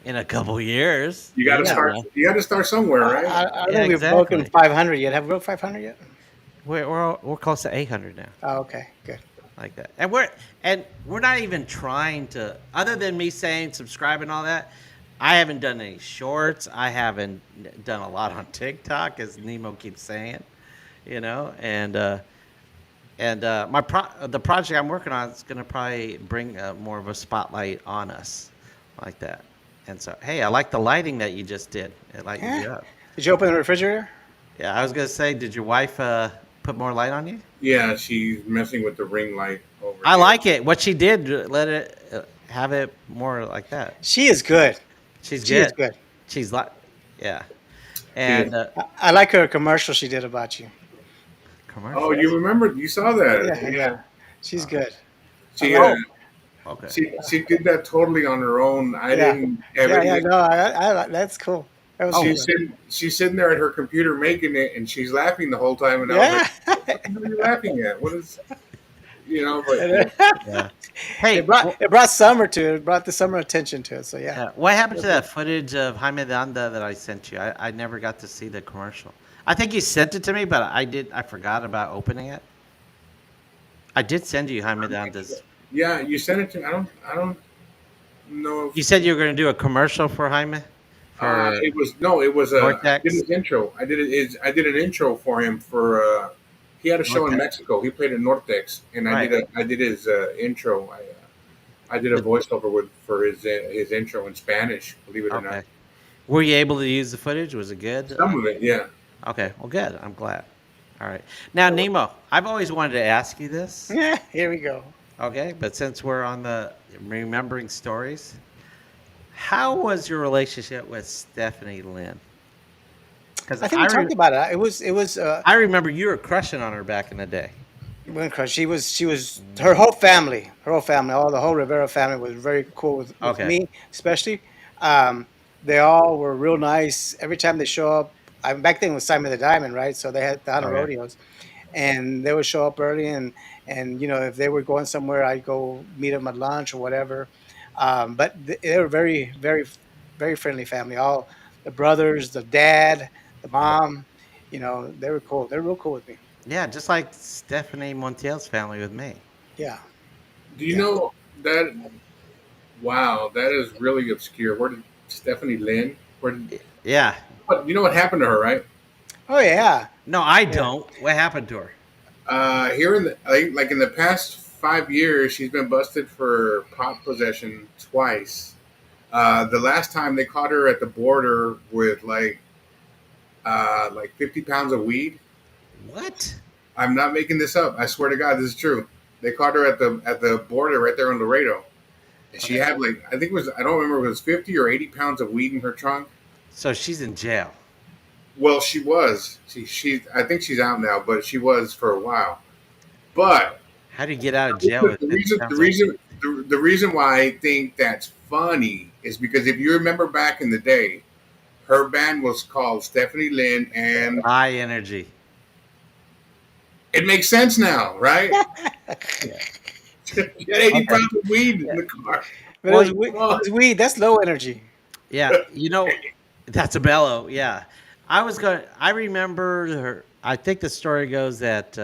Speaker 1: in a couple years.
Speaker 3: You got to start. You got to start somewhere, right?
Speaker 2: I don't think we've broken 500 yet. Have we broke 500 yet?
Speaker 1: We're close to 800 now.
Speaker 2: Oh, okay, good.
Speaker 1: Like that, and we're not even trying to. Other than me saying subscribe and all that, I haven't done any shorts. I haven't done a lot on TikTok, as Nemo keeps saying, and the project I'm working on is gonna probably bring more of a spotlight on us, like that. And so, hey, I like the lighting that you just did. It lightened you up.
Speaker 2: Did you open the refrigerator?
Speaker 1: Yeah, I was gonna say, did your wife put more light on you?
Speaker 3: Yeah, she's messing with the ring light over.
Speaker 1: I like it. What she did, let it have it more like that.
Speaker 2: She is good.
Speaker 1: She
Speaker 2: is good.
Speaker 1: She's like, yeah. And
Speaker 2: I like her commercial she did about you.
Speaker 3: Commercial. Oh, you remember? You saw that?
Speaker 2: Yeah. She's good.
Speaker 3: She
Speaker 1: okay.
Speaker 3: She did that totally on her own. I didn't.
Speaker 2: No, that's cool. That was
Speaker 3: she's sitting there at her computer making it, and she's laughing the whole time. And I was like, "What are you laughing at? What is?" But
Speaker 1: yeah. Hey,
Speaker 2: it brought summer to it. It brought the summer attention to it. So yeah.
Speaker 1: What happened to that footage of Jaime de Anda that I sent you? I never got to see the commercial. I think you sent it to me, but I forgot about opening it. I did send you Jaime de Anda's.
Speaker 3: Yeah, you sent it to me. I don't know.
Speaker 1: You said you were going to do a commercial for Jaime.
Speaker 3: It was I did his intro. I did an intro for him for. He had a show in Mexico. He played at Nortex, and I did his intro. I did a voiceover for his intro in Spanish. Believe it or not,
Speaker 1: Okay. Were you able to use the footage? Was it good?
Speaker 3: some of it, yeah.
Speaker 1: Okay. Well, good. I'm glad. All right. Now, Nemo, I've always wanted to ask you this.
Speaker 2: Yeah, here we go.
Speaker 1: Okay, but since we're on the remembering stories, how was your relationship with Stephanie Lynn? Because
Speaker 2: I think we talked about it. It was
Speaker 1: I remember you were crushing on her back in the day.
Speaker 2: because she was her whole family, all the whole Rivera family was very cool with
Speaker 1: Okay.
Speaker 2: me, especially. Um, they all were real nice. Every time they show up, back then it was Simon the Diamond, right? So they had Tejano
Speaker 1: Oh yeah.
Speaker 2: rodeos, and they would show up early, and if they were going somewhere, I'd go meet them at lunch or whatever. But they were very friendly family. All the brothers, the dad, the mom, they were cool. They're real cool with me.
Speaker 1: Yeah, just like Stephanie Montiel's family with me.
Speaker 2: Yeah,
Speaker 3: Do you
Speaker 2: yeah.
Speaker 3: know that? Wow, that is really obscure. Where did Stephanie Lynn? Where did?
Speaker 1: Yeah.
Speaker 3: What you know what happened to her, right?
Speaker 2: Oh yeah,
Speaker 1: No, I
Speaker 2: yeah.
Speaker 1: don't. What happened to her?
Speaker 3: Here in the like in the past 5 years, she's been busted for pot possession twice. The last time they caught her at the border with like 50 pounds of weed.
Speaker 1: What?
Speaker 3: I'm not making this up. I swear to God, this is true. They caught her at the border right there in Laredo. She
Speaker 1: Okay.
Speaker 3: had like I think it was I don't remember if it was 50 or 80 pounds of weed in her trunk.
Speaker 1: So she's in jail.
Speaker 3: Well, she was. She I think she's out now, but she was for a while. But
Speaker 1: How do you get out of jail with
Speaker 3: the
Speaker 1: 50
Speaker 3: reason the
Speaker 1: pounds of
Speaker 3: reason
Speaker 1: weed?
Speaker 3: the reason why I think that's funny is because if you remember back in the day, her band was called Stephanie Lynn, and
Speaker 1: High energy.
Speaker 3: it makes sense now, right?
Speaker 1: Yeah.
Speaker 3: She had 80
Speaker 1: Okay.
Speaker 3: pounds of weed
Speaker 1: Yeah.
Speaker 3: in the car.
Speaker 2: But
Speaker 1: Well,
Speaker 3: Come on.
Speaker 2: it was weed. That's low energy.
Speaker 1: yeah. That's a bellow. Yeah. I remember her. I think the story goes that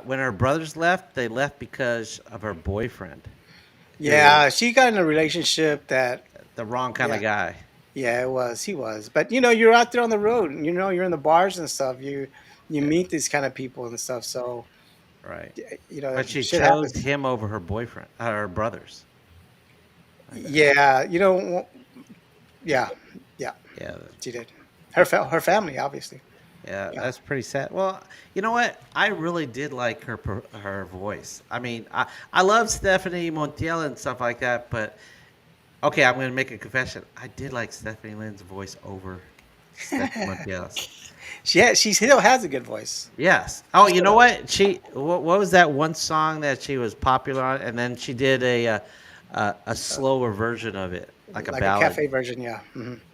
Speaker 1: when her brothers left, they left because of her boyfriend, who
Speaker 2: Yeah, she got in a relationship that.
Speaker 1: the wrong kind of
Speaker 2: Yeah,
Speaker 1: guy.
Speaker 2: yeah, it was. He was. But you're out there on the road. And, you're in the bars and stuff. You
Speaker 1: Yeah.
Speaker 2: meet these kind of people and stuff. So
Speaker 1: Right. But she
Speaker 2: shit
Speaker 1: chose
Speaker 2: happens.
Speaker 1: him over her boyfriend, her brothers. Like that.
Speaker 2: Yeah, yeah, yeah.
Speaker 1: Yeah.
Speaker 2: She did. Her family, obviously.
Speaker 1: Yeah,
Speaker 2: Yeah.
Speaker 1: that's pretty sad. Well, you know what? I really did like her voice. I mean, I love Stephanie Montiel and stuff like that, but okay, I'm going to make a confession. I did like Stephanie Lynn's voice over Stephanie Montiel's.
Speaker 2: She still has a good voice.
Speaker 1: Yes. Oh,
Speaker 2: She
Speaker 1: you
Speaker 2: still
Speaker 1: know
Speaker 2: does.
Speaker 1: what? What was that one song that she was popular on, and then she did a slower version of it, like a
Speaker 2: Like a
Speaker 1: ballad.
Speaker 2: cafe version, yeah.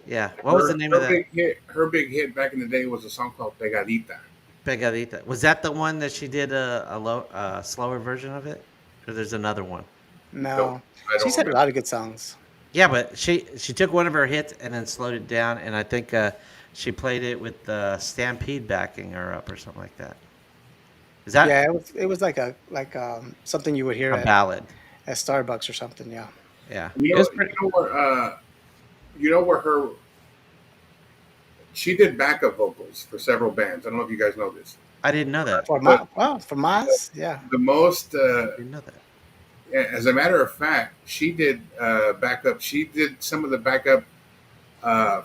Speaker 1: Yeah. What was the name of that?
Speaker 3: Her big hit back in the day was a song called Pegadita.
Speaker 1: Pegadita. Was that the one that she did a slower version of it, or there's another one?
Speaker 3: No,
Speaker 2: No,
Speaker 3: I don't
Speaker 2: she's had a
Speaker 3: remember.
Speaker 2: lot of good songs.
Speaker 1: Yeah, but she took one of her hits and then slowed it down, and I think she played it with Stampede backing her up or something like that. Is that
Speaker 2: Yeah, it was like something you would hear
Speaker 1: a ballad?
Speaker 2: at Starbucks or something. Yeah.
Speaker 1: Yeah,
Speaker 3: You
Speaker 1: it
Speaker 3: know,
Speaker 1: was pretty.
Speaker 3: you know where her she did backup vocals for several bands. I don't know if you guys know this.
Speaker 1: I didn't know that.
Speaker 3: But
Speaker 2: For Maz, yeah.
Speaker 3: the most,
Speaker 1: Didn't know that.
Speaker 3: as a matter of fact, she did backup. She did some of the backup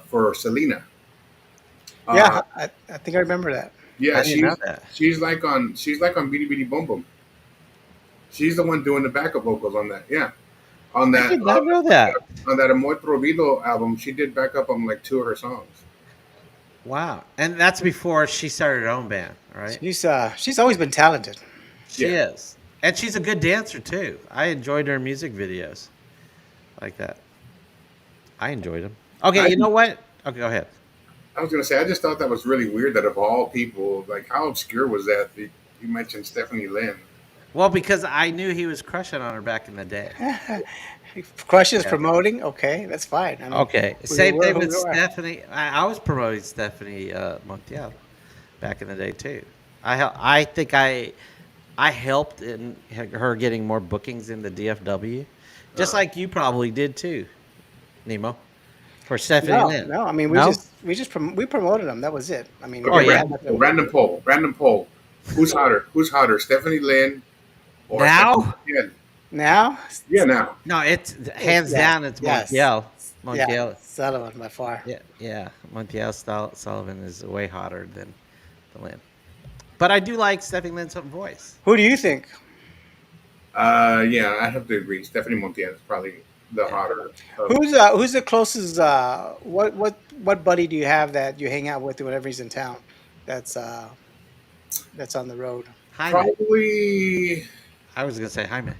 Speaker 3: for Selena. Uh,
Speaker 2: Yeah, I think I remember that.
Speaker 3: yeah,
Speaker 1: I didn't know that.
Speaker 3: she's like on Beady Beady Boom Boom. She's the one doing the backup vocals on that. Yeah, on
Speaker 1: I
Speaker 3: that
Speaker 1: did not know that.
Speaker 3: on that Amor Prohibido album, she did backup on like two of her songs.
Speaker 1: Wow, and that's before she started her own band, right?
Speaker 2: She's always been talented.
Speaker 1: She
Speaker 3: Yeah.
Speaker 1: is, and she's a good dancer too. I enjoyed her music videos like that. I enjoyed them. Okay,
Speaker 3: I,
Speaker 1: you know what? Okay, go ahead.
Speaker 3: I was gonna say, I just thought that was really weird that of all people, like how obscure was that? You mentioned Stephanie Lynn.
Speaker 1: Well, because I knew he was crushing on her back in the day.
Speaker 2: Crush is
Speaker 1: Yeah.
Speaker 2: promoting. Okay, that's fine. I mean,
Speaker 1: Okay.
Speaker 2: we
Speaker 1: Same
Speaker 2: were
Speaker 1: thing
Speaker 2: who
Speaker 1: with
Speaker 2: we are.
Speaker 1: Stephanie. I was promoting Stephanie Montiel back in the day too. I think I helped in her getting more bookings in the DFW, just
Speaker 3: Uh,
Speaker 1: like you probably did too, Nemo, for Stephanie
Speaker 2: No,
Speaker 1: Lynn.
Speaker 2: no. I mean,
Speaker 1: No.
Speaker 2: we promoted them. That was it. I mean,
Speaker 1: Oh
Speaker 3: okay,
Speaker 2: we
Speaker 1: yeah.
Speaker 2: had nothing.
Speaker 3: random poll. Who's hotter? Who's hotter, Stephanie Lynn or Stephanie
Speaker 1: Now
Speaker 3: Lynn?
Speaker 2: Now,
Speaker 3: Yeah, now.
Speaker 1: No, it's
Speaker 2: it's
Speaker 1: hands
Speaker 2: yes,
Speaker 1: down. It's
Speaker 2: yes,
Speaker 1: Montiel.
Speaker 2: yeah,
Speaker 1: Montiel.
Speaker 2: Sullivan by far.
Speaker 1: Yeah, yeah. Montiel Sullivan is way hotter than the Lynn. But I do like Stephanie Lynn's voice.
Speaker 2: Who do you think?
Speaker 3: Yeah, I have to agree. Stephanie Montiel is probably the
Speaker 1: Yeah.
Speaker 3: hotter of.
Speaker 2: Who's the closest? What buddy do you have that you hang out with whenever he's in town? That's that's on the road.
Speaker 1: Jaime.
Speaker 3: Probably,
Speaker 1: I was gonna say Jaime.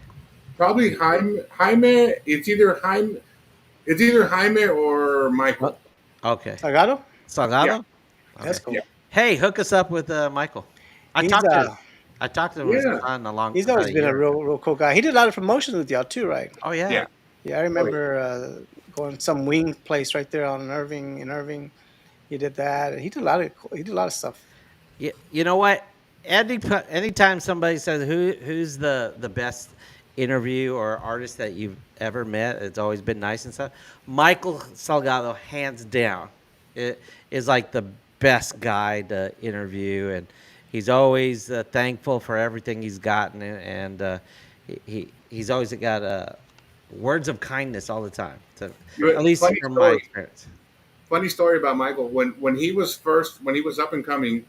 Speaker 3: probably Jaime. Jaime. It's either Jaime or
Speaker 1: What?
Speaker 3: Michael.
Speaker 1: Okay.
Speaker 2: Salgado?
Speaker 3: Yeah,
Speaker 1: Salgado.
Speaker 2: That's
Speaker 1: Okay.
Speaker 2: cool.
Speaker 3: yeah,
Speaker 1: Hey, hook us up with Michael. I
Speaker 2: He's
Speaker 1: talked to I talked to his
Speaker 3: yeah,
Speaker 1: son a long
Speaker 2: he's
Speaker 1: about
Speaker 2: always
Speaker 1: a
Speaker 2: been a
Speaker 1: year ago.
Speaker 2: real cool guy. He did a lot of promotions with y'all too, right?
Speaker 1: Oh yeah.
Speaker 3: yeah.
Speaker 2: Yeah, I
Speaker 3: Oh, yeah.
Speaker 2: remember going to some wing place right there on Irving in Irving. He did that. He did a lot of he did a lot of stuff.
Speaker 1: You know what? Anytime somebody says who's the best interview or artist that you've ever met, it's always been nice and stuff. Michael Salgado, hands down, it is like the best guy to interview, and he's always thankful for everything he's gotten, and he's always got words of kindness all the time. So, at least
Speaker 3: Funny
Speaker 1: from my
Speaker 3: story.
Speaker 1: experience.
Speaker 3: Funny story about Michael. When he was up and coming,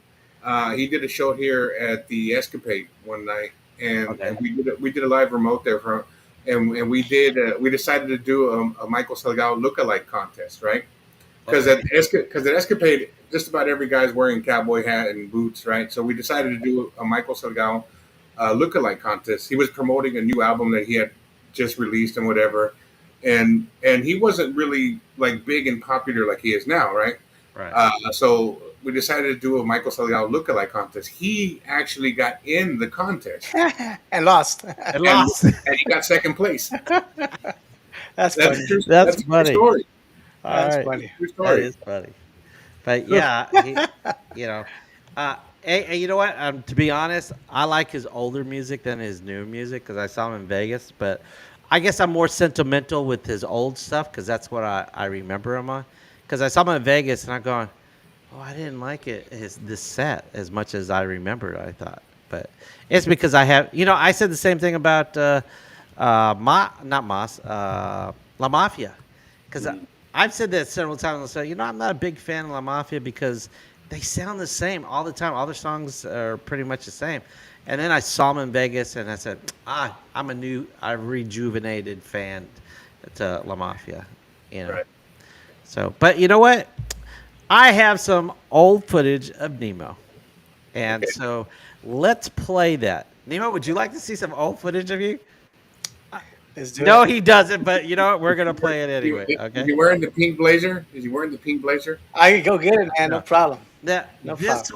Speaker 3: he did a show here at the Escapade one night,
Speaker 1: Okay.
Speaker 3: and we did a live remote there from, and we decided to do a Michael Salgado lookalike contest, right? Because
Speaker 1: Okay.
Speaker 3: at Escapade, just about every guy's wearing cowboy hat and boots, right? So we decided to do a Michael Salgado lookalike contest. He was promoting a new album that he had just released and whatever, and he wasn't really like big and popular like he is now, right?
Speaker 1: Right.
Speaker 3: So we decided to do a Michael Salgado lookalike contest. He actually got in the contest,
Speaker 2: And lost.
Speaker 1: And
Speaker 3: and
Speaker 1: lost.
Speaker 3: and he got second place.
Speaker 2: That's
Speaker 3: That's
Speaker 2: funny.
Speaker 3: a true.
Speaker 1: That's
Speaker 3: That's a true
Speaker 1: funny.
Speaker 3: story.
Speaker 1: All
Speaker 2: That's
Speaker 1: right.
Speaker 2: funny.
Speaker 3: True
Speaker 1: That
Speaker 3: story.
Speaker 1: is funny. But yeah, you know, and you know what? To be honest, I like his older music than his new music because I saw him in Vegas. But I guess I'm more sentimental with his old stuff because that's what I remember him on. Because I saw him in Vegas and I'm going, oh, I didn't like this set as much as I remember. I thought, but it's because I have, I said the same thing about not Moss, La Mafia, because I've said that several times. So I'm not a big fan of La Mafia because they sound the same all the time. All their songs are pretty much the same. And then I saw them in Vegas, and I said, I rejuvenated fan to La Mafia,
Speaker 3: Right.
Speaker 1: So, but you know what? I have some old footage of Nemo, and
Speaker 3: Okay.
Speaker 1: so let's play that. Nemo, would you like to see some old footage of you?
Speaker 2: Let's do
Speaker 1: No,
Speaker 2: it.
Speaker 1: he doesn't. But you know what? We're gonna play it anyway.
Speaker 3: Is
Speaker 1: Okay.
Speaker 3: he wearing the pink blazer? Is he wearing the pink blazer?
Speaker 2: I can go get it, man. No
Speaker 1: No.
Speaker 2: problem.
Speaker 1: That
Speaker 2: No
Speaker 1: this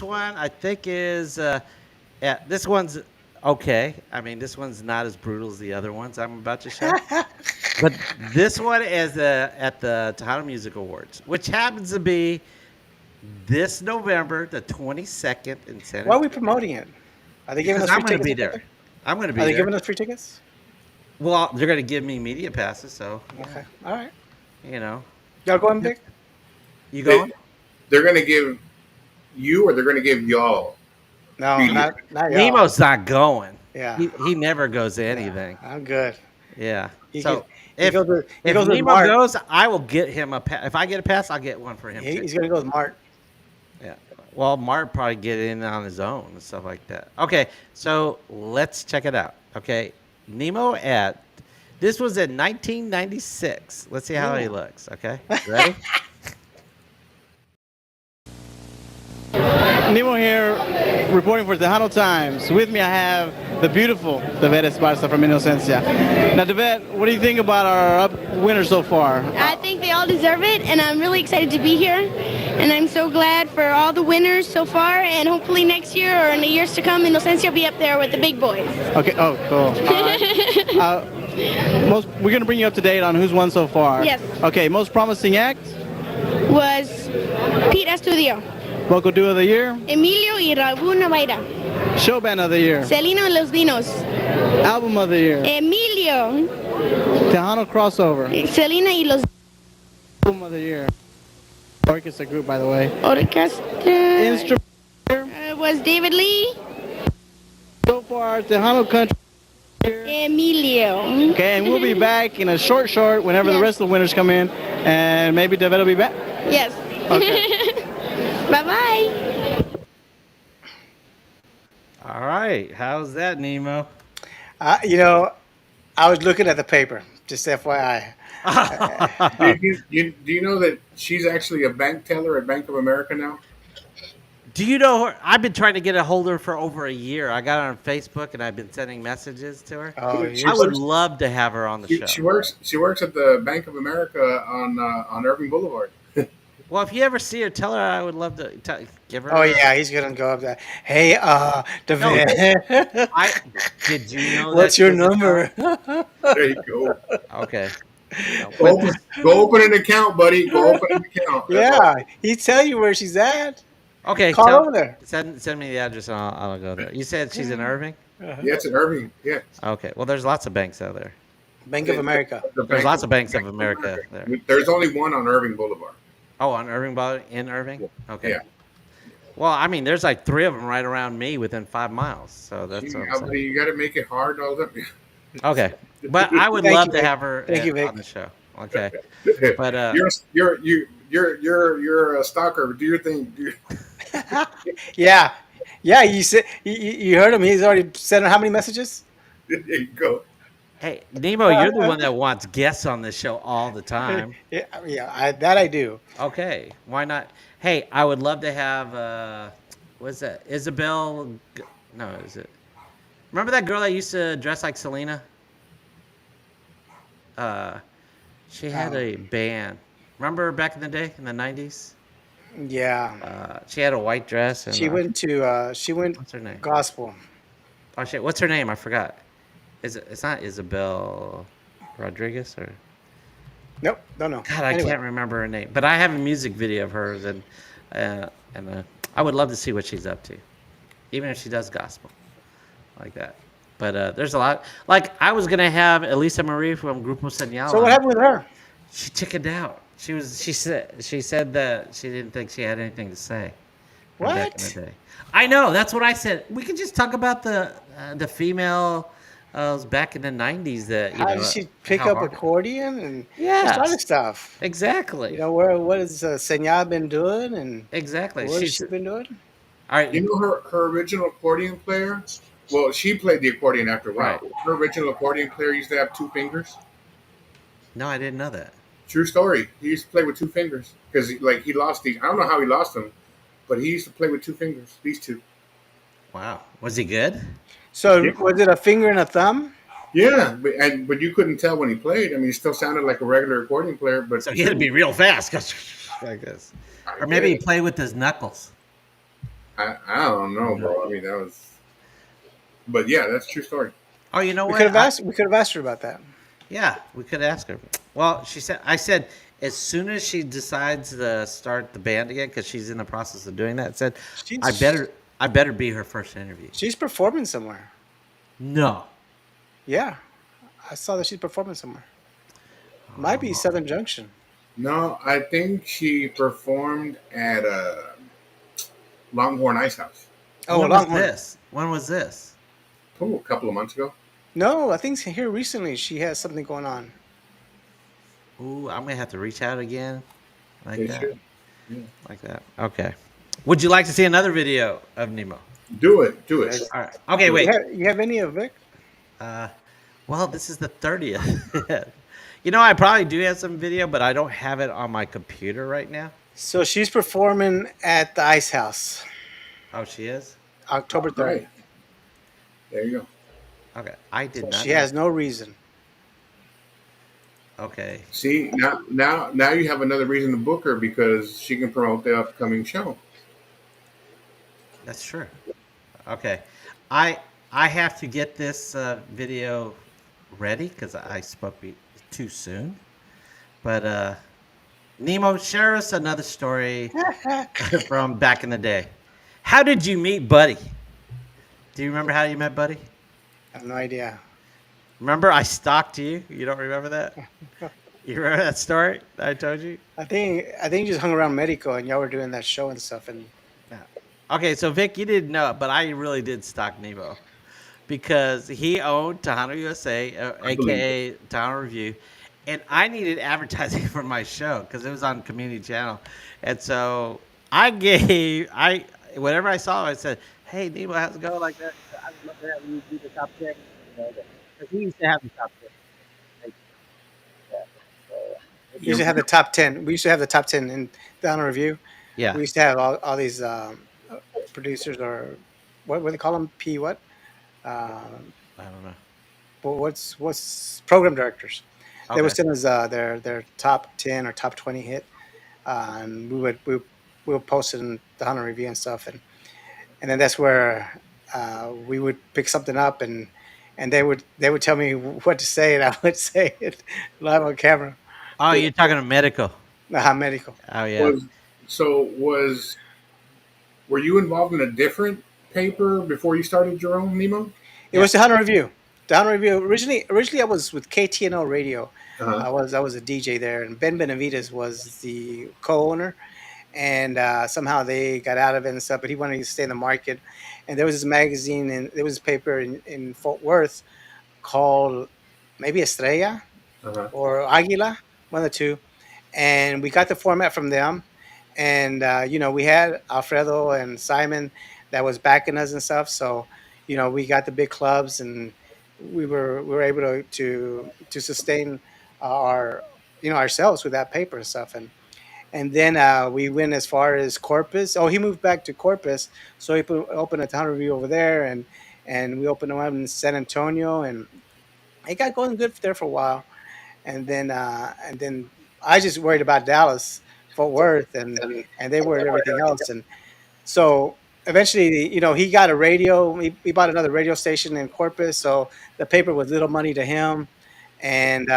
Speaker 1: one, I think is yeah, this one's okay. I mean, this one's not as brutal as the other ones I'm about to show. But this one is at the Tejano Music Awards, which happens to be this November, the 22nd in San
Speaker 2: Why are we
Speaker 1: Antonio.
Speaker 2: promoting it? Are they giving
Speaker 1: Because
Speaker 2: us free
Speaker 1: I'm going to
Speaker 2: tickets?
Speaker 1: be there. I'm going to be
Speaker 2: Are they
Speaker 1: there.
Speaker 2: giving us free tickets?
Speaker 1: Well, they're going to give me media passes, so
Speaker 2: Okay. All right.
Speaker 1: you know,
Speaker 2: Y'all going big?
Speaker 1: you
Speaker 3: They,
Speaker 1: going?
Speaker 3: they're going to give you, or they're going to give y'all.
Speaker 2: No,
Speaker 3: Media.
Speaker 2: not y'all.
Speaker 1: Nemo's not going.
Speaker 2: Yeah.
Speaker 1: He never goes to anything.
Speaker 2: I'm good.
Speaker 1: Yeah.
Speaker 2: He
Speaker 1: So
Speaker 2: goes- he
Speaker 1: if
Speaker 2: goes with- he
Speaker 1: if
Speaker 2: goes with
Speaker 1: Nemo
Speaker 2: Mark.
Speaker 1: goes, I will get him a pass. If I get a pass, I'll get one for him too.
Speaker 2: He's gonna go with Mark.
Speaker 1: Yeah. Well, Mark probably get in on his own and stuff like that. Okay, so let's check it out. Okay, Nemo this was in 1996. Let's see how he looks. Okay, ready?
Speaker 4: Nemo here, reporting for Tejano Times. With me I have the beautiful David Esparza from Inocencia. Now, David, what do you think about our winners so far?
Speaker 5: I think they all deserve it, and I'm really excited to be here. And I'm so glad for all the winners so far, and hopefully next year or in the years to come, Inocencia will be up there with the big boys.
Speaker 4: Okay, oh, cool. All right. We're going to bring you up to date on who's won so far.
Speaker 5: Yes.
Speaker 4: Okay, most promising act,
Speaker 5: Was Pete Estudio,
Speaker 4: vocal duo of the year,
Speaker 5: Emilio y Raúl Navaira,
Speaker 4: show band of the year,
Speaker 5: Celino y Los Dinos,
Speaker 4: album of the year,
Speaker 5: Emilio,
Speaker 4: Tejano crossover,
Speaker 5: Celina y Los
Speaker 4: album of the year. Orchestra group, by the way.
Speaker 5: Orchestra.
Speaker 4: Instrument
Speaker 5: Was David Lee,
Speaker 4: so far, Tejano country
Speaker 5: Emilio.
Speaker 4: Okay, and we'll be back in a short whenever the
Speaker 5: Yes.
Speaker 4: rest of the winners come in, and maybe David will be back.
Speaker 5: Yes.
Speaker 4: Okay.
Speaker 5: Bye bye.
Speaker 1: All right. How's that, Nemo?
Speaker 2: You know, I was looking at the paper. Just FYI.
Speaker 3: Do you know that she's actually a bank teller at Bank of America now?
Speaker 1: Do you know her? I've been trying to get a hold of her for over a year. I got her on Facebook and I've been sending messages to her.
Speaker 2: Oh,
Speaker 3: She
Speaker 1: I
Speaker 2: you're
Speaker 1: would
Speaker 3: works.
Speaker 1: love to have her on the show.
Speaker 3: She works at the Bank of America on Irving Boulevard.
Speaker 1: Well, if you ever see her, tell her I would love to give her.
Speaker 2: Oh yeah, he's gonna go up there. Hey, David.
Speaker 1: I did you know
Speaker 2: What's
Speaker 1: that
Speaker 2: your
Speaker 1: she was a
Speaker 2: number?
Speaker 3: There you go.
Speaker 1: teller? Okay. No,
Speaker 3: Go open, go open an account, buddy. Go open an account. That's all.
Speaker 2: Yeah, he tell you where she's at.
Speaker 1: okay.
Speaker 2: Call over there.
Speaker 1: Send me the address and I'll go there. You said she's in Irving.
Speaker 3: Yeah, it's in Irving. Yeah.
Speaker 1: Okay. Well, there's lots of banks out there.
Speaker 2: Bank of America.
Speaker 3: The
Speaker 1: There's
Speaker 3: Bank
Speaker 1: lots of banks of America there.
Speaker 3: There's only one on Irving Boulevard.
Speaker 1: Oh, on Irving, in Irving. Okay.
Speaker 3: Yeah.
Speaker 1: Well, I mean, there's like 3 of them right around me within 5 miles. So that's
Speaker 3: Gee,
Speaker 1: what I'm saying.
Speaker 3: buddy, you got to make it hard all the
Speaker 1: Okay, but I would
Speaker 2: Thank
Speaker 1: love
Speaker 2: you,
Speaker 1: to
Speaker 2: Vic.
Speaker 1: have her
Speaker 2: Thank you, Vic.
Speaker 1: on the show. Okay, but
Speaker 3: you're a stalker. Do your thing.
Speaker 2: Yeah, yeah. You said you heard him. He's already sent how many messages?
Speaker 3: There you go.
Speaker 1: hey, Nemo, you're the one that wants guests on this show all the time.
Speaker 2: Yeah, yeah. That I do.
Speaker 1: Okay, why not? Hey, I would love to have what's that? Isabel? No, is it? Remember that girl that used to dress like Selena? She had a band. Remember back in the day in the '90s?
Speaker 2: Yeah.
Speaker 1: She had a white dress and
Speaker 2: She went to she went
Speaker 1: what's her name?
Speaker 2: gospel.
Speaker 1: Oh shit, what's her name? I forgot. It's not Isabel Rodriguez or
Speaker 2: Nope, don't know.
Speaker 1: God, I
Speaker 2: Anyway.
Speaker 1: can't remember her name. But I have a music video of hers and I would love to see what she's up to, even if she does gospel like that. But there's a lot. Like I was gonna have Elisa Marie from Grupo Señal.
Speaker 2: So what happened with her?
Speaker 1: She chickened out. She said that she didn't think she had anything to say. Back in
Speaker 2: What?
Speaker 1: the day. I know. That's what I said. We could just talk about the female back in the '90s. That
Speaker 2: How did she pick
Speaker 1: how
Speaker 2: up
Speaker 1: hard-
Speaker 2: accordion and
Speaker 1: Yes.
Speaker 2: just other stuff?
Speaker 1: Exactly.
Speaker 2: You know what has Señal been doing and
Speaker 1: Exactly.
Speaker 2: what has
Speaker 1: She's
Speaker 2: she been doing?
Speaker 1: all right.
Speaker 3: You know her original accordion player. Well, she played the accordion after a while.
Speaker 1: Right.
Speaker 3: Her original accordion player used to have 2 fingers.
Speaker 1: No, I didn't know that.
Speaker 3: True story. He used to play with 2 fingers because he lost these. I don't know how he lost them, but he used to play with 2 fingers. These 2.
Speaker 1: Wow. Was he good?
Speaker 2: So
Speaker 3: Yeah.
Speaker 2: was it a finger and a thumb?
Speaker 3: Yeah, but you couldn't tell when he played. I mean, he still sounded like a regular accordion player, but
Speaker 1: So he had to be real fast, 'cause like this, or maybe he played with his knuckles.
Speaker 3: I don't know, bro. I mean, that was. But yeah, that's a true story.
Speaker 1: Oh, you know
Speaker 2: We
Speaker 1: what?
Speaker 2: could have asked. We could have asked her about that.
Speaker 1: Yeah, we could ask her. Well, I said, as soon as she decides to start the band again, because she's in the process of doing that, I said,
Speaker 2: She's-
Speaker 1: I better be her first interview.
Speaker 2: She's performing somewhere.
Speaker 1: No.
Speaker 2: Yeah, I saw that she's performing somewhere. Might be Southern Junction.
Speaker 3: No, I think she performed at Longhorn Ice House.
Speaker 2: Oh,
Speaker 1: when was
Speaker 2: Longhorn.
Speaker 1: this? When was this?
Speaker 3: Oh, a couple of months ago.
Speaker 2: No, I think here recently she has something going on.
Speaker 1: Ooh, I'm gonna have to reach out again, like
Speaker 3: They
Speaker 1: that,
Speaker 3: should.
Speaker 1: like that. Okay. Would you like to see another video of Nemo?
Speaker 3: Do it. Do it.
Speaker 1: All right. Okay, wait.
Speaker 2: You have any of Vic?
Speaker 1: Well, this is the 30th. You know, I probably do have some video, but I don't have it on my computer right now.
Speaker 2: So she's performing at the Ice House,
Speaker 1: Oh, she is?
Speaker 2: October 3rd.
Speaker 3: Right. There you go.
Speaker 1: Okay. I did not.
Speaker 2: She
Speaker 1: know.
Speaker 2: has no reason.
Speaker 1: Okay.
Speaker 3: See, now you have another reason to book her because she can promote the upcoming show.
Speaker 1: That's true. Okay. I have to get this video ready because I spoke too soon. But Nemo, share us another story from back in the day. How did you meet Buddy? Do you remember how you met Buddy?
Speaker 2: I have no idea.
Speaker 1: Remember I stalked you? You don't remember that? You remember that story that I told you?
Speaker 2: I think you just hung around Medico and y'all were doing that show and stuff. And
Speaker 1: Okay, so Vic, you didn't know it, but I really did stalk Nemo because he owned Tejano USA,
Speaker 3: Unbelievable.
Speaker 1: aka Tejano Review, and I needed advertising for my show because it was on community channel, and so I whenever I saw it, I said, "Hey, Nemo, how's it going?" Like that. I would love to have you do the top 10. Because we used to have the top 10. Like that. So, if
Speaker 2: We used
Speaker 1: you're
Speaker 2: to have the top 10. We used to have the top 10 in down review.
Speaker 1: yeah,
Speaker 2: We used to have all these producers, or what do they call them? P what? Um,
Speaker 1: I don't know.
Speaker 2: what's program directors? They would
Speaker 1: Okay.
Speaker 2: send us their top 10 or top 20 hit, and we would post it in the Hunter review and stuff, and then that's where we would pick something up, and they would tell me what to say, and I would say it live on camera.
Speaker 1: Oh, you're talking to medical.
Speaker 2: Medical.
Speaker 1: Oh yeah.
Speaker 3: Was was were you involved in a different paper before you started your own, Nemo?
Speaker 2: It
Speaker 1: Yeah.
Speaker 2: was the Hunter review. The Hunter review. Originally, I was with KTNO Radio.
Speaker 3: Uh-huh.
Speaker 2: I was a DJ there, and Ben Benavides was the co-owner, and somehow they got out of it and stuff. But he wanted to stay in the market, and there was this magazine and there was this paper in Fort Worth called maybe Estrella
Speaker 3: Uh-huh.
Speaker 2: or Aguila, one of the two. And we got the format from them. And we had Alfredo and Simon that was backing us and stuff. So we got the big clubs, and we were able to sustain our ourselves with that paper and stuff. And then we went as far as Corpus. Oh, he moved back to Corpus, so he opened a town review over there, and we opened one in San Antonio, and it got going good there for a while. And then I just worried about Dallas, Fort Worth, and they worried everything else. And so eventually, he got a radio. He bought another radio station in Corpus, so the paper was little money to him. And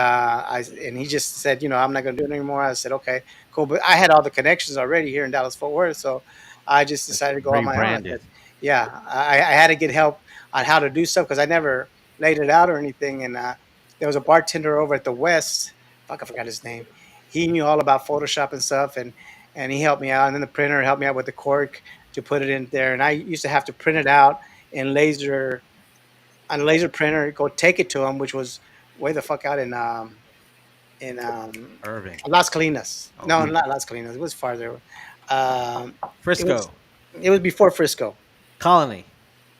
Speaker 2: he just said, I'm not going to do it anymore. I said, okay, cool. But I had all the connections already here in Dallas Fort Worth, so I just decided to go on my own. I
Speaker 1: Rebranded.
Speaker 2: said, yeah, I had to get help on how to do stuff because I never laid it out or anything. And there was a bartender over at the West. Fuck, I forgot his name. He knew all about Photoshop and stuff, and he helped me out. And then the printer helped me out with the cork to put it in there. And I used to have to print it out in laser on a laser printer, go take it to him, which was way the fuck out in
Speaker 1: Irving.
Speaker 2: Las Colinas.
Speaker 1: Oh,
Speaker 2: No, not Las Colinas. It was farther. It was
Speaker 1: Frisco.
Speaker 2: before Frisco.
Speaker 1: Colony.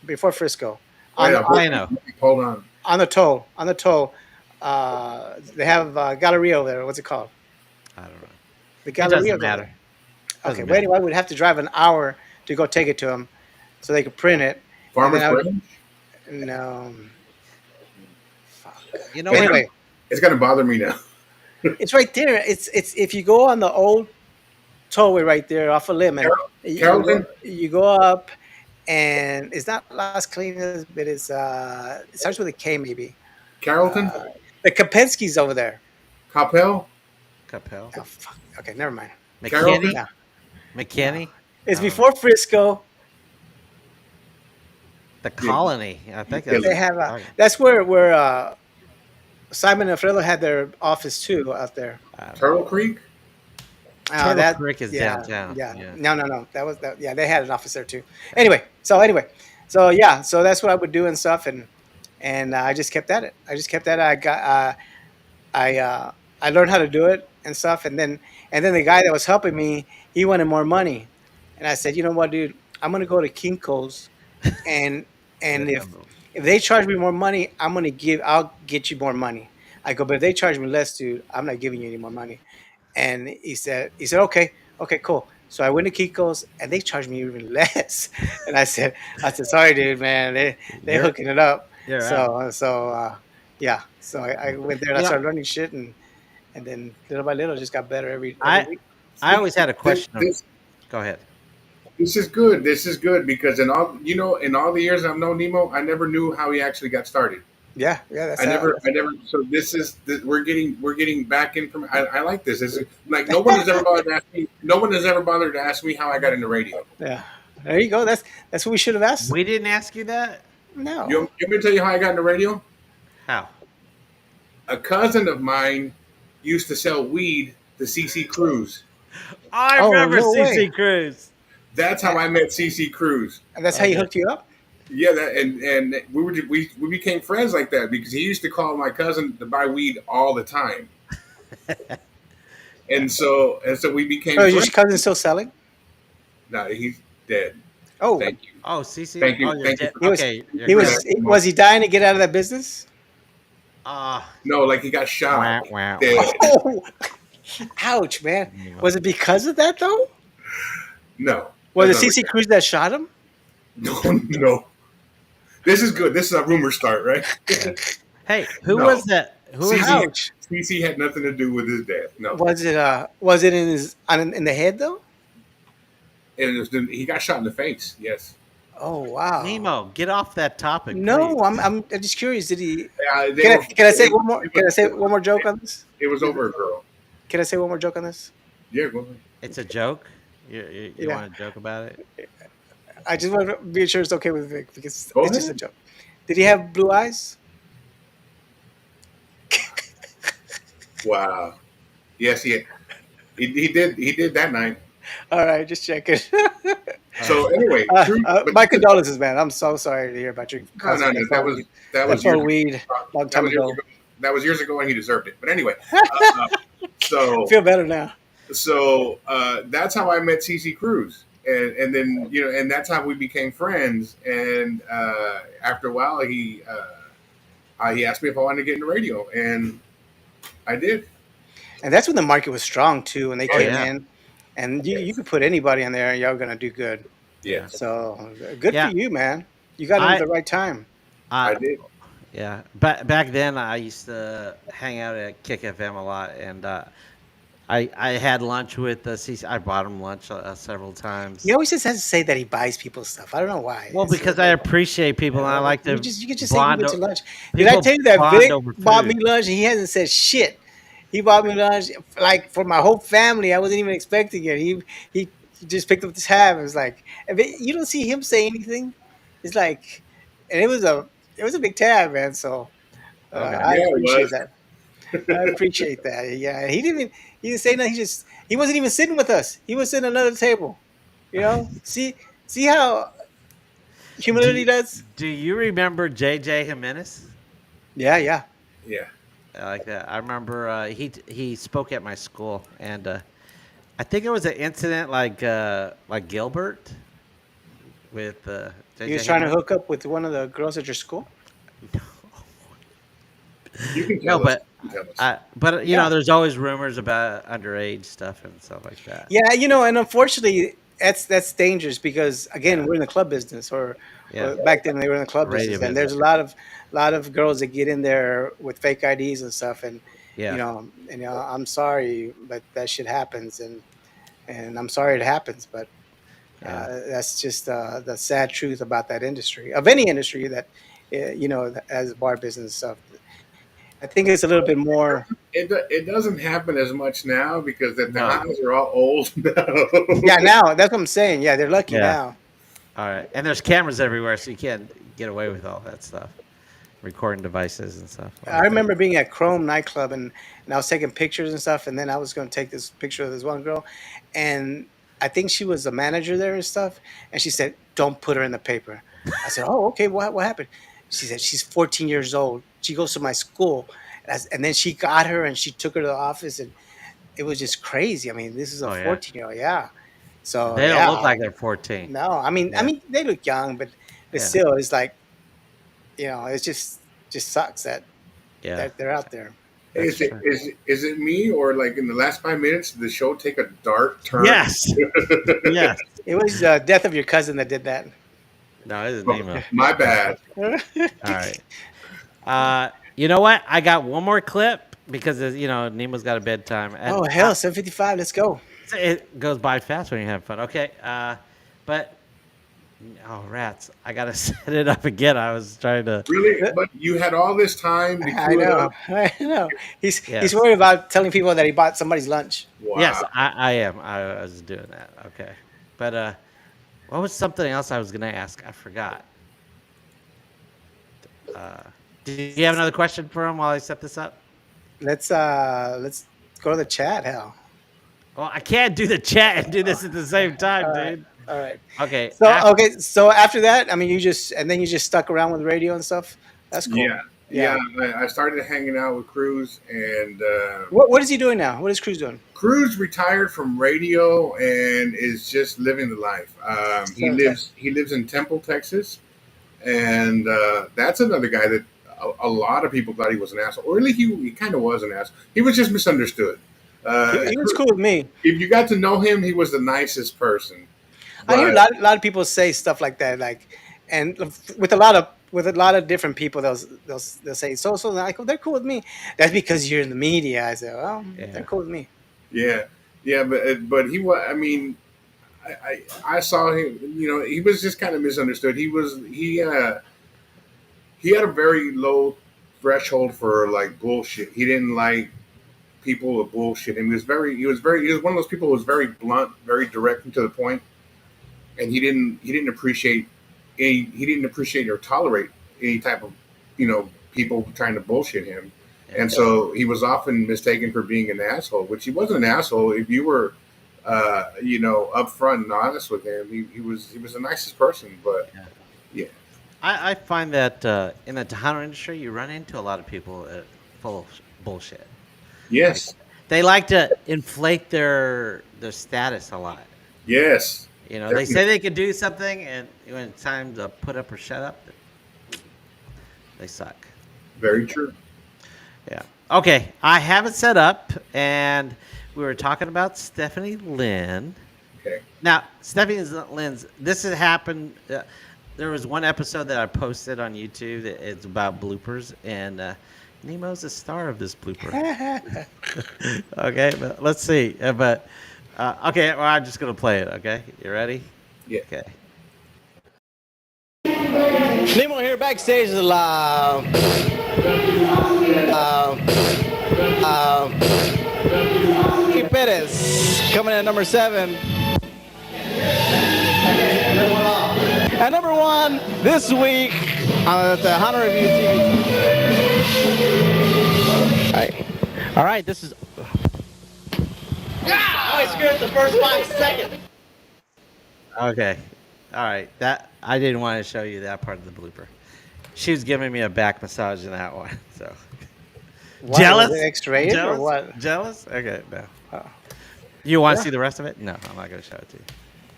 Speaker 2: Before Frisco.
Speaker 3: Oh,
Speaker 2: On
Speaker 3: yeah,
Speaker 2: the
Speaker 1: Plano.
Speaker 3: hold on.
Speaker 2: on the toll. They have Galleria over there. What's it called?
Speaker 1: I don't know.
Speaker 2: The
Speaker 1: It
Speaker 2: Galleria
Speaker 1: doesn't
Speaker 2: over there.
Speaker 1: matter.
Speaker 2: Okay,
Speaker 1: Doesn't
Speaker 2: but
Speaker 1: matter.
Speaker 2: anyway, we'd have to drive an hour to go take it to them so they could print it. And
Speaker 3: Farmers
Speaker 2: then
Speaker 3: Branch?
Speaker 2: no, fuck.
Speaker 1: You know
Speaker 2: But
Speaker 1: what?
Speaker 2: anyway,
Speaker 3: It's gonna bother me now.
Speaker 2: it's right there. It's if you go on the old tollway right there off of Lemon,
Speaker 3: Carrollton?
Speaker 2: you go up, and it's not Las Colinas, but it starts with a K maybe.
Speaker 3: Carrollton?
Speaker 2: Uh, the Kapinskis over there.
Speaker 3: Capel?
Speaker 1: Capel.
Speaker 2: Oh fuck. Okay, never mind.
Speaker 3: Carrollton?
Speaker 1: McKinney.
Speaker 2: Yeah.
Speaker 1: McKinney.
Speaker 2: It's
Speaker 1: Oh.
Speaker 2: before Frisco.
Speaker 1: The Colony. I think
Speaker 3: They
Speaker 1: that's.
Speaker 2: They have
Speaker 1: okay.
Speaker 2: that's where Simon and Alfredo had their office too out there.
Speaker 1: I don't know.
Speaker 3: Turtle Creek?
Speaker 1: Turtle
Speaker 2: That
Speaker 1: Creek is
Speaker 2: yeah,
Speaker 1: downtown.
Speaker 2: yeah.
Speaker 1: Yeah.
Speaker 2: No. That was that. Yeah, they had an office there too. So yeah, so that's what I would do and stuff, and I just kept at it. I just kept at it. I learned how to do it and stuff, and then the guy that was helping me, he wanted more money, and I said, you know what, dude, I'm gonna go to Kinko's, and and if they charge me more money, I'll get you more money. I go, but if they charge me less, dude, I'm not giving you any more money. And he said, okay, cool. So I went to Kiko's, and they charged me even less. And I said, sorry, dude, man, they're
Speaker 1: You're-
Speaker 2: hooking it up.
Speaker 1: You're
Speaker 2: So yeah. So I went there and I
Speaker 1: Yeah.
Speaker 2: started learning shit, and then little by little, it just got better every
Speaker 1: I
Speaker 2: week.
Speaker 1: I always had a question.
Speaker 3: This,
Speaker 1: Go ahead.
Speaker 3: this is good. This is good because in all the years I've known Nemo, I never knew how he actually got started.
Speaker 2: Yeah. That's
Speaker 3: I
Speaker 2: how-
Speaker 3: never. So we're getting back in from. I like this. This is like no one has ever bothered to ask me. No one has ever bothered to ask me how I got into radio.
Speaker 2: Yeah. There you go. That's what we should have asked.
Speaker 1: We didn't ask you that.
Speaker 2: No.
Speaker 3: You want me to tell you how I got into radio?
Speaker 1: How?
Speaker 3: A cousin of mine used to sell weed to CC Cruz.
Speaker 1: I
Speaker 2: Oh,
Speaker 1: remember
Speaker 2: no
Speaker 1: CC
Speaker 2: way.
Speaker 1: Cruz.
Speaker 3: That's how I met CC Cruz.
Speaker 2: And that's how he hooked you up.
Speaker 3: Yeah, that and we became friends like that because he used to call my cousin to buy weed all the time,
Speaker 1: Yeah.
Speaker 3: and so we became
Speaker 2: Oh, is your
Speaker 3: friends.
Speaker 2: cousin still selling?
Speaker 3: No, he's dead.
Speaker 2: Oh,
Speaker 3: Thank you,
Speaker 1: Oh, CC. Oh, you're
Speaker 3: thank you
Speaker 1: dead.
Speaker 3: for
Speaker 2: he was
Speaker 1: Okay, your
Speaker 2: he
Speaker 3: for that.
Speaker 2: was
Speaker 1: cousin.
Speaker 2: was he dying to get out of that business?
Speaker 1: Uh,
Speaker 3: No, like he got shot,
Speaker 1: wah, wah, wah.
Speaker 3: dead.
Speaker 2: Oh, ouch, man.
Speaker 1: Nemo.
Speaker 2: Was it because of that though?
Speaker 3: No,
Speaker 2: Was
Speaker 3: that's
Speaker 2: it
Speaker 3: not
Speaker 2: CC Cruz that shot him?
Speaker 3: no, no. This is good. This is a rumor start, right?
Speaker 1: Yeah. Hey, who
Speaker 3: No,
Speaker 1: was that? Who was
Speaker 3: CC
Speaker 1: he?
Speaker 2: Ouch.
Speaker 3: CC had nothing to do with his death. No,
Speaker 2: Was it in his in the head though?
Speaker 3: and he got shot in the face. Yes,
Speaker 2: Oh wow.
Speaker 1: Nemo, get off that topic, please.
Speaker 2: No, I'm just curious. Did he?
Speaker 3: they
Speaker 2: Can
Speaker 3: were.
Speaker 2: I say one more?
Speaker 3: It
Speaker 2: Can I
Speaker 3: was,
Speaker 2: say one more joke on this?
Speaker 3: it was over a girl.
Speaker 2: Can I say one more joke on this?
Speaker 3: Yeah, go ahead.
Speaker 1: It's a joke. You
Speaker 2: Yeah.
Speaker 1: want to joke about it?
Speaker 2: I just want to be sure it's okay with Vic because
Speaker 3: Go
Speaker 2: it's just a
Speaker 3: ahead.
Speaker 2: joke. Did he have blue eyes?
Speaker 3: Wow. Yes, he did that night.
Speaker 2: All right, just checking.
Speaker 3: So anyway, but
Speaker 2: My condolences, man. I'm so sorry to hear about your
Speaker 3: no, no,
Speaker 2: cousin
Speaker 3: no. That was
Speaker 2: that
Speaker 3: years
Speaker 2: fell
Speaker 3: ago.
Speaker 2: weed long
Speaker 3: That
Speaker 2: time
Speaker 3: was years
Speaker 2: ago.
Speaker 3: ago. That was years ago, and he deserved it. But anyway,
Speaker 2: I
Speaker 3: so
Speaker 2: feel better now.
Speaker 3: that's how I met CC Cruz, and then and that's how we became friends. And after a while, he asked me if I wanted to get into radio, and I did.
Speaker 2: And that's when the market was strong too, when they
Speaker 1: Oh
Speaker 2: came
Speaker 1: yeah,
Speaker 2: in, and you could put anybody in there, and y'all gonna do good.
Speaker 1: yeah,
Speaker 3: Yes,
Speaker 2: So good for
Speaker 1: yeah.
Speaker 2: you, man. You got in at
Speaker 1: I,
Speaker 2: the right time.
Speaker 3: I
Speaker 1: I,
Speaker 3: did.
Speaker 1: yeah. Back then, I used to hang out at Kick FM a lot, and I had lunch with CC. I bought him lunch several
Speaker 2: He
Speaker 1: times.
Speaker 2: always just has to say that he buys people stuff. I don't know why.
Speaker 1: Well, because I appreciate people, and I like to
Speaker 2: You could just say you
Speaker 1: bond.
Speaker 2: went to lunch. Did I
Speaker 1: People
Speaker 2: tell you that
Speaker 1: bond
Speaker 2: Vic
Speaker 1: over
Speaker 2: bought me
Speaker 1: food.
Speaker 2: lunch and he hasn't said shit? He bought me lunch like for my whole family. I wasn't even expecting it. He just picked up the tab. It was like you don't see him say anything. It's like, and it was a big tab, man. So
Speaker 1: Okay.
Speaker 2: I
Speaker 3: Yeah, it
Speaker 2: appreciate
Speaker 3: was.
Speaker 2: that. I appreciate that. Yeah, he didn't say nothing. He wasn't even sitting with us. He was sitting at another table. See how humility
Speaker 1: Do
Speaker 2: does.
Speaker 1: Do you remember JJ Jimenez?
Speaker 2: Yeah, yeah.
Speaker 3: Yeah.
Speaker 1: I like that. I remember he spoke at my school, and I think it was an incident like Gilbert with
Speaker 2: He was
Speaker 1: JJ
Speaker 2: trying to
Speaker 1: Jimenez.
Speaker 2: hook up with one of the girls at your school.
Speaker 3: You can
Speaker 1: No,
Speaker 3: tell us.
Speaker 1: but
Speaker 3: You can tell us.
Speaker 2: Yeah.
Speaker 1: there's always rumors about underage stuff and stuff like that.
Speaker 2: Yeah, and unfortunately, that's dangerous because again,
Speaker 1: Yeah,
Speaker 2: we're in the club business, or
Speaker 1: yeah,
Speaker 2: back then they were in the club
Speaker 1: radio
Speaker 2: business, and
Speaker 1: business.
Speaker 2: there's a lot of girls that get in there with fake IDs and stuff, and
Speaker 1: Yeah,
Speaker 2: I'm sorry, but that shit happens, and I'm sorry it happens, but
Speaker 1: yeah.
Speaker 2: that's just the sad truth about that industry, of any industry that that has bar business stuff. I think it's a little bit more.
Speaker 3: It doesn't happen as much now because the
Speaker 1: No.
Speaker 3: Tejanos are all old
Speaker 2: Yeah,
Speaker 3: now.
Speaker 2: now that's what I'm saying. Yeah, they're lucky
Speaker 1: Yeah.
Speaker 2: now.
Speaker 1: All right, and there's cameras everywhere, so you can't get away with all that stuff, recording devices and stuff.
Speaker 2: I remember being at Chrome nightclub and I was taking pictures and stuff, and then I was going to take this picture of this one girl, and I think she was the manager there and stuff, and she said, "Don't put her in the paper." I said, "Oh, okay. What happened?" She said, "She's 14 years old. She goes to my school," and then she got her and she took her to the office, and it was just crazy. I mean, this is a
Speaker 1: Oh yeah,
Speaker 2: 14-year-old, yeah. So
Speaker 1: they don't
Speaker 2: yeah,
Speaker 1: look like they're 14.
Speaker 2: no, I
Speaker 1: Yeah,
Speaker 2: mean they look young, but
Speaker 1: yeah,
Speaker 2: still, it's like it's just sucks that
Speaker 1: yeah.
Speaker 2: they're out there.
Speaker 1: That's true.
Speaker 3: Is it me or like in the last 5 minutes did the show take a dark turn?
Speaker 1: Yes, yes.
Speaker 2: It was the death of your cousin that did that.
Speaker 1: No, this is Nemo.
Speaker 3: My bad.
Speaker 1: All right. You know what? I got one more clip because Nemo's got a bedtime. And
Speaker 2: Oh hell, 7:55. Let's go.
Speaker 1: it goes by fast when you have fun. Okay. But oh rats! I gotta set it up again. I was trying to.
Speaker 3: Really? But you had all this time to
Speaker 2: I
Speaker 3: queue it
Speaker 2: know.
Speaker 3: up?
Speaker 2: I know. He's
Speaker 1: Yes.
Speaker 2: worried about telling people that he bought somebody's lunch.
Speaker 3: Wow.
Speaker 1: Yes, I am. I was doing that. Okay. But what was something else I was gonna ask? I forgot. Uh, do you have another question for him while I set this up?
Speaker 2: Let's go to the chat. Hell.
Speaker 1: Well, I can't do the chat and do this at the same time,
Speaker 2: All right.
Speaker 1: dude.
Speaker 2: All right.
Speaker 1: Okay.
Speaker 2: So okay, so after that, I mean, you just stuck around with radio and stuff. That's cool.
Speaker 3: Yeah, yeah.
Speaker 2: Yeah.
Speaker 3: I started hanging out with Cruz, and
Speaker 2: What is he doing now? What is Cruz doing?
Speaker 3: Cruz retired from radio and is just living the life.
Speaker 2: Still in Texas.
Speaker 3: He lives in Temple, Texas, and that's another guy that a lot of people thought he was an asshole. Or really, he kind of was an asshole. He was just misunderstood.
Speaker 2: He was cool with me.
Speaker 3: If you got to know him, he was the nicest person.
Speaker 2: I hear
Speaker 3: But
Speaker 2: a lot of people say stuff like that, like, and with a lot of different people, they'll say so. Like, oh, they're cool with me. That's because you're in the media. I say, well, they're
Speaker 1: Yeah.
Speaker 2: cool with me.
Speaker 3: yeah, yeah, but he was. I mean, I saw him. You know, he was just kind of misunderstood. He had a very low threshold for like bullshit. He didn't like people with bullshit. And he was one of those people who was very blunt, very direct and to the point. And he didn't appreciate he didn't appreciate or tolerate any type of people trying to bullshit him. And so he was often mistaken for being an asshole, which he wasn't an asshole. If you were upfront and honest with him, he was the nicest person. But
Speaker 1: Yeah.
Speaker 3: yeah,
Speaker 1: I find that in the Tejano industry, you run into a lot of people full of bullshit. Like
Speaker 3: yes,
Speaker 1: they like to inflate their status a lot.
Speaker 3: yes,
Speaker 1: You know, they say
Speaker 3: definitely.
Speaker 1: they could do something, and when it's time to put up or shut up, they suck.
Speaker 3: Very true.
Speaker 1: Yeah. Okay, I have it set up, and we were talking about Stephanie Lynn.
Speaker 3: Okay.
Speaker 1: Now, Stephanie Lynn's, this has happened. There was one episode that I posted on YouTube that it's about bloopers, and Nemo's the star of this blooper. Okay, but let's see. Okay, well, I'm just gonna play it. Okay, you ready?
Speaker 3: Yeah.
Speaker 1: Okay.
Speaker 4: Nemo here backstage is Ricky Perez coming in at number 7. At number 1 this week on the Tejano Review TV. All right, this is. I scared the first 5 seconds.
Speaker 1: Okay. All right. That I didn't want to show you that part of the blooper. She was giving me a back massage in that one. So
Speaker 2: What,
Speaker 1: jealous?
Speaker 2: was it X-rated or what?
Speaker 1: Jealous? Okay, no.
Speaker 2: Oh.
Speaker 1: You want to
Speaker 2: Yeah.
Speaker 1: see the rest of it? No, I'm not going to show it to you.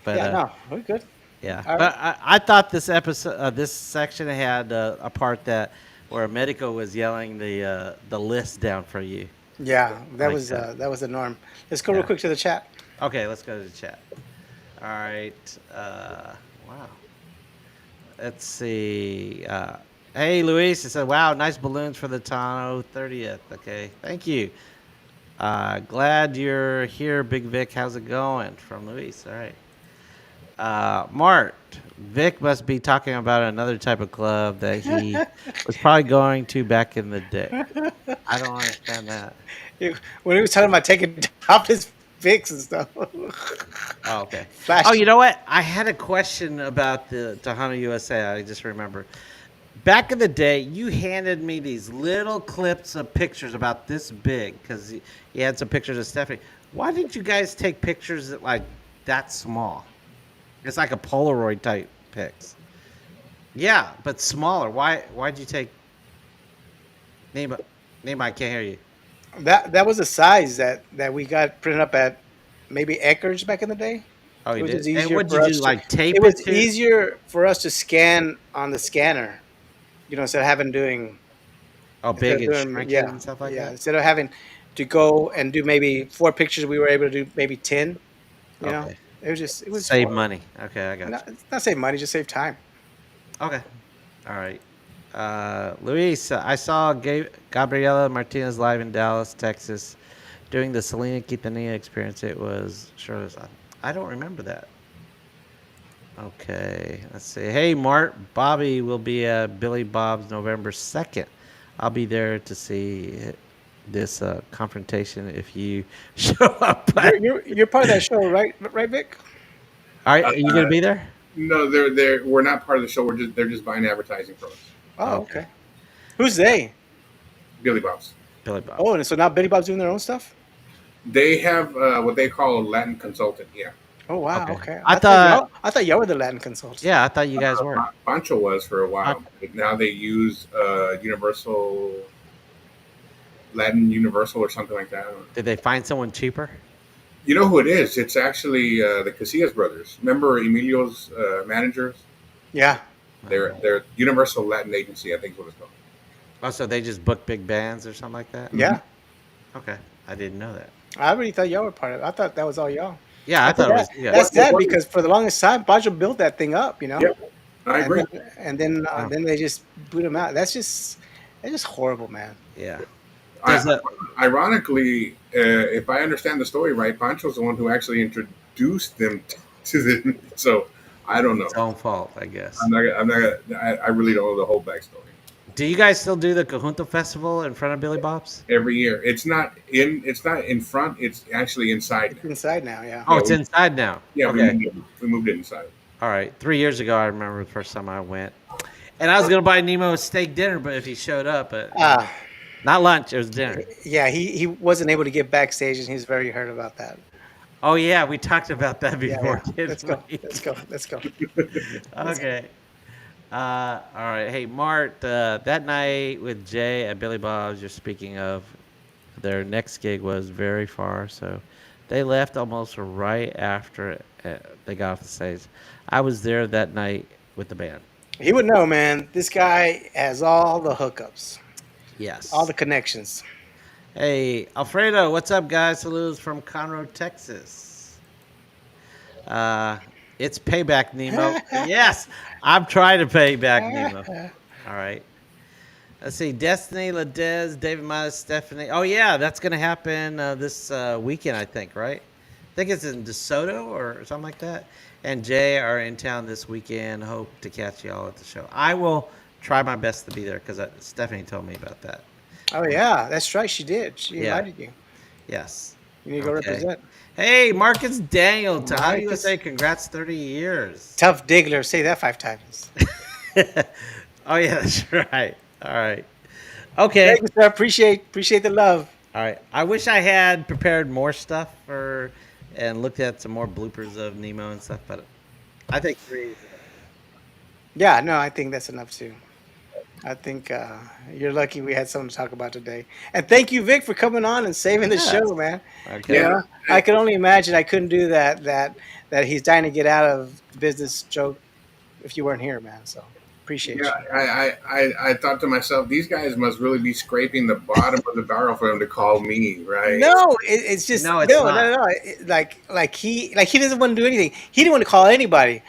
Speaker 1: But
Speaker 2: Yeah, no, we're good.
Speaker 1: yeah.
Speaker 2: All
Speaker 1: But I thought this episode, this section had a part where Medico was yelling the list down for you.
Speaker 2: Yeah,
Speaker 1: Like
Speaker 2: that was the norm. Let's go real
Speaker 1: Yeah.
Speaker 2: quick to the chat.
Speaker 1: Okay, let's go to the chat. All right. Wow. Let's see. Hey, Luis. It said, wow, nice balloons for the Tano 30th. Okay. Thank you. Glad you're here, Big Vic. How's it going? From Luis. All right. Mart. Vic must be talking about another type of club that he was probably going to back in the day. I don't understand that.
Speaker 2: When he was talking about taking off his fix and stuff.
Speaker 1: Oh, okay.
Speaker 2: Flash.
Speaker 1: Oh, you know what? I had a question about the Tejano USA. I just remember. Back in the day, you handed me these little clips of pictures about this big because you had some pictures of Stephanie. Why didn't you guys take pictures that small? It's like a Polaroid type pics. Yeah, but smaller. Why'd you take? Name, I can't hear you.
Speaker 2: That was the size that we got printed up at maybe Eckerd's back in the day.
Speaker 1: Oh, you
Speaker 2: It was
Speaker 1: did.
Speaker 2: just
Speaker 1: And
Speaker 2: easier
Speaker 1: what
Speaker 2: for
Speaker 1: did
Speaker 2: us
Speaker 1: you
Speaker 2: to-
Speaker 1: like tape
Speaker 2: It was
Speaker 1: to?
Speaker 2: easier for us to scan on the scanner, instead of having doing
Speaker 1: Oh, big
Speaker 2: instead of
Speaker 1: and
Speaker 2: doing-
Speaker 1: shrinking
Speaker 2: yeah,
Speaker 1: and stuff like
Speaker 2: yeah.
Speaker 1: that.
Speaker 2: Instead of having to go and do maybe 4 pictures, we were able to do maybe 10.
Speaker 1: Okay.
Speaker 2: It was
Speaker 1: Save
Speaker 2: more-
Speaker 1: money. Okay, I got you.
Speaker 2: It's not save money, just save time.
Speaker 1: Okay. All right. Luis, I saw Gabriela Martinez live in Dallas, Texas, doing the Selena Quintanilla experience. It was sure. I don't remember that. Okay, let's see. Hey, Mart, Bobby will be at Billy Bob's November 2nd. I'll be there to see this confrontation if you show up.
Speaker 2: You're part of that show, right? Right, Vic?
Speaker 1: Are you going to be there?
Speaker 3: No, we're not part of the show. They're just buying advertising from us.
Speaker 2: Oh,
Speaker 1: Okay.
Speaker 2: okay. Who's they?
Speaker 3: Billy Bob's.
Speaker 1: Billy Bob.
Speaker 2: Oh, and so now Billy Bob's doing their own stuff.
Speaker 3: They have what they call a Latin consultant. Yeah.
Speaker 2: Oh wow.
Speaker 1: Okay.
Speaker 2: Okay.
Speaker 1: I thought,
Speaker 2: I thought y'all were the Latin consultants.
Speaker 1: yeah, I thought you guys were.
Speaker 3: Pancho was for a
Speaker 1: Uh,
Speaker 3: while, but now they use Universal Latin Universal or something like that.
Speaker 1: Did they find someone cheaper?
Speaker 3: You know who it is? It's actually the Casillas brothers. Remember Emilio's managers?
Speaker 2: Yeah.
Speaker 3: They're Universal Latin Agency, I think is what it's called.
Speaker 1: Oh, so they just book big bands or something like that?
Speaker 3: Mhm.
Speaker 2: Yeah.
Speaker 1: Okay. I didn't know that.
Speaker 2: I really thought y'all were part of it. I thought that was all y'all.
Speaker 1: Yeah,
Speaker 2: I
Speaker 1: I
Speaker 2: think
Speaker 1: thought it was you
Speaker 2: that's
Speaker 3: What,
Speaker 1: guys.
Speaker 3: what,
Speaker 2: sad
Speaker 3: what,
Speaker 2: because for the longest time, Bajo built that thing up, you know,
Speaker 3: yeah, I
Speaker 2: and
Speaker 3: agree.
Speaker 1: Oh,
Speaker 2: then they just boot him out. That's just horrible, man.
Speaker 1: yeah.
Speaker 3: I,
Speaker 1: There's a
Speaker 3: ironically, if I understand the story right, Pancho's the one who actually introduced them to them. So I don't
Speaker 1: its
Speaker 3: know.
Speaker 1: own fault, I guess.
Speaker 3: I really don't know the whole backstory.
Speaker 1: Do you guys still do the Cajunto Festival in front of Billy Bob's?
Speaker 3: Every year, it's not in front. It's actually inside
Speaker 2: It's
Speaker 3: now.
Speaker 2: inside now. Yeah.
Speaker 1: Oh,
Speaker 3: Yeah,
Speaker 1: it's inside now. Okay.
Speaker 3: we moved it inside.
Speaker 1: All right. 3 years ago, I remember the first time I went, and I was gonna buy Nemo a steak dinner, but if he showed up,
Speaker 2: Uh,
Speaker 1: not lunch, it was dinner.
Speaker 2: yeah. He wasn't able to get backstage, and he's very hurt about that.
Speaker 1: Oh yeah, we talked about that
Speaker 2: Yeah.
Speaker 1: before,
Speaker 2: Yeah.
Speaker 1: didn't
Speaker 2: Let's go.
Speaker 1: we?
Speaker 2: Let's go. Let's go.
Speaker 1: Okay. All right. Hey, Mart, that night with Jay at Billy Bob's, you're speaking of, their next gig was very far, so they left almost right after they got off the stage. I was there that night with the band.
Speaker 2: He would know, man. This guy has all the hookups, all
Speaker 1: Yes.
Speaker 2: the connections.
Speaker 1: Hey, Alfredo, what's up, guys? Saludos from Conroe, Texas. Uh, it's payback, Nemo. Yes, I'm trying to pay back, Nemo. All right. Let's see. Destiny, Ladez, David Miles, Stephanie. Oh, yeah, that's going to happen this weekend, I think, right? I think it's in DeSoto or something like that. And Jay are in town this weekend. Hope to catch y'all at the show. I will try my best to be there because Stephanie told me about that.
Speaker 2: Oh yeah, that's right. She did. She
Speaker 1: Yeah.
Speaker 2: invited you.
Speaker 1: Yes.
Speaker 2: You need to go
Speaker 1: Okay.
Speaker 2: represent.
Speaker 1: Hey, Marcus Daniel, Tejano
Speaker 2: Marcus.
Speaker 1: USA, congrats 30 years.
Speaker 2: Tough Diggler. Say that 5 times.
Speaker 1: Oh, yeah, that's right. All right. Okay.
Speaker 2: Thank you, sir. Appreciate the love.
Speaker 1: All right. I wish I had prepared more stuff and looked at some more bloopers of Nemo and stuff, but I think three.
Speaker 2: Yeah, no, I think that's enough too. I think you're lucky we had something to talk about today. And thank you, Vic, for coming on and saving the
Speaker 1: Yes.
Speaker 2: show, man.
Speaker 1: Okay.
Speaker 2: You know, I can only imagine I couldn't do that he's dying to get out of business joke if you weren't here, man. So appreciate
Speaker 3: Yeah,
Speaker 2: you.
Speaker 3: I thought to myself, these guys must really be scraping the bottom of the barrel for them to call me, right?
Speaker 2: No, it's just
Speaker 1: No, it's
Speaker 2: no,
Speaker 1: not.
Speaker 2: no, no. Like he doesn't want to do anything. He didn't want to call anybody.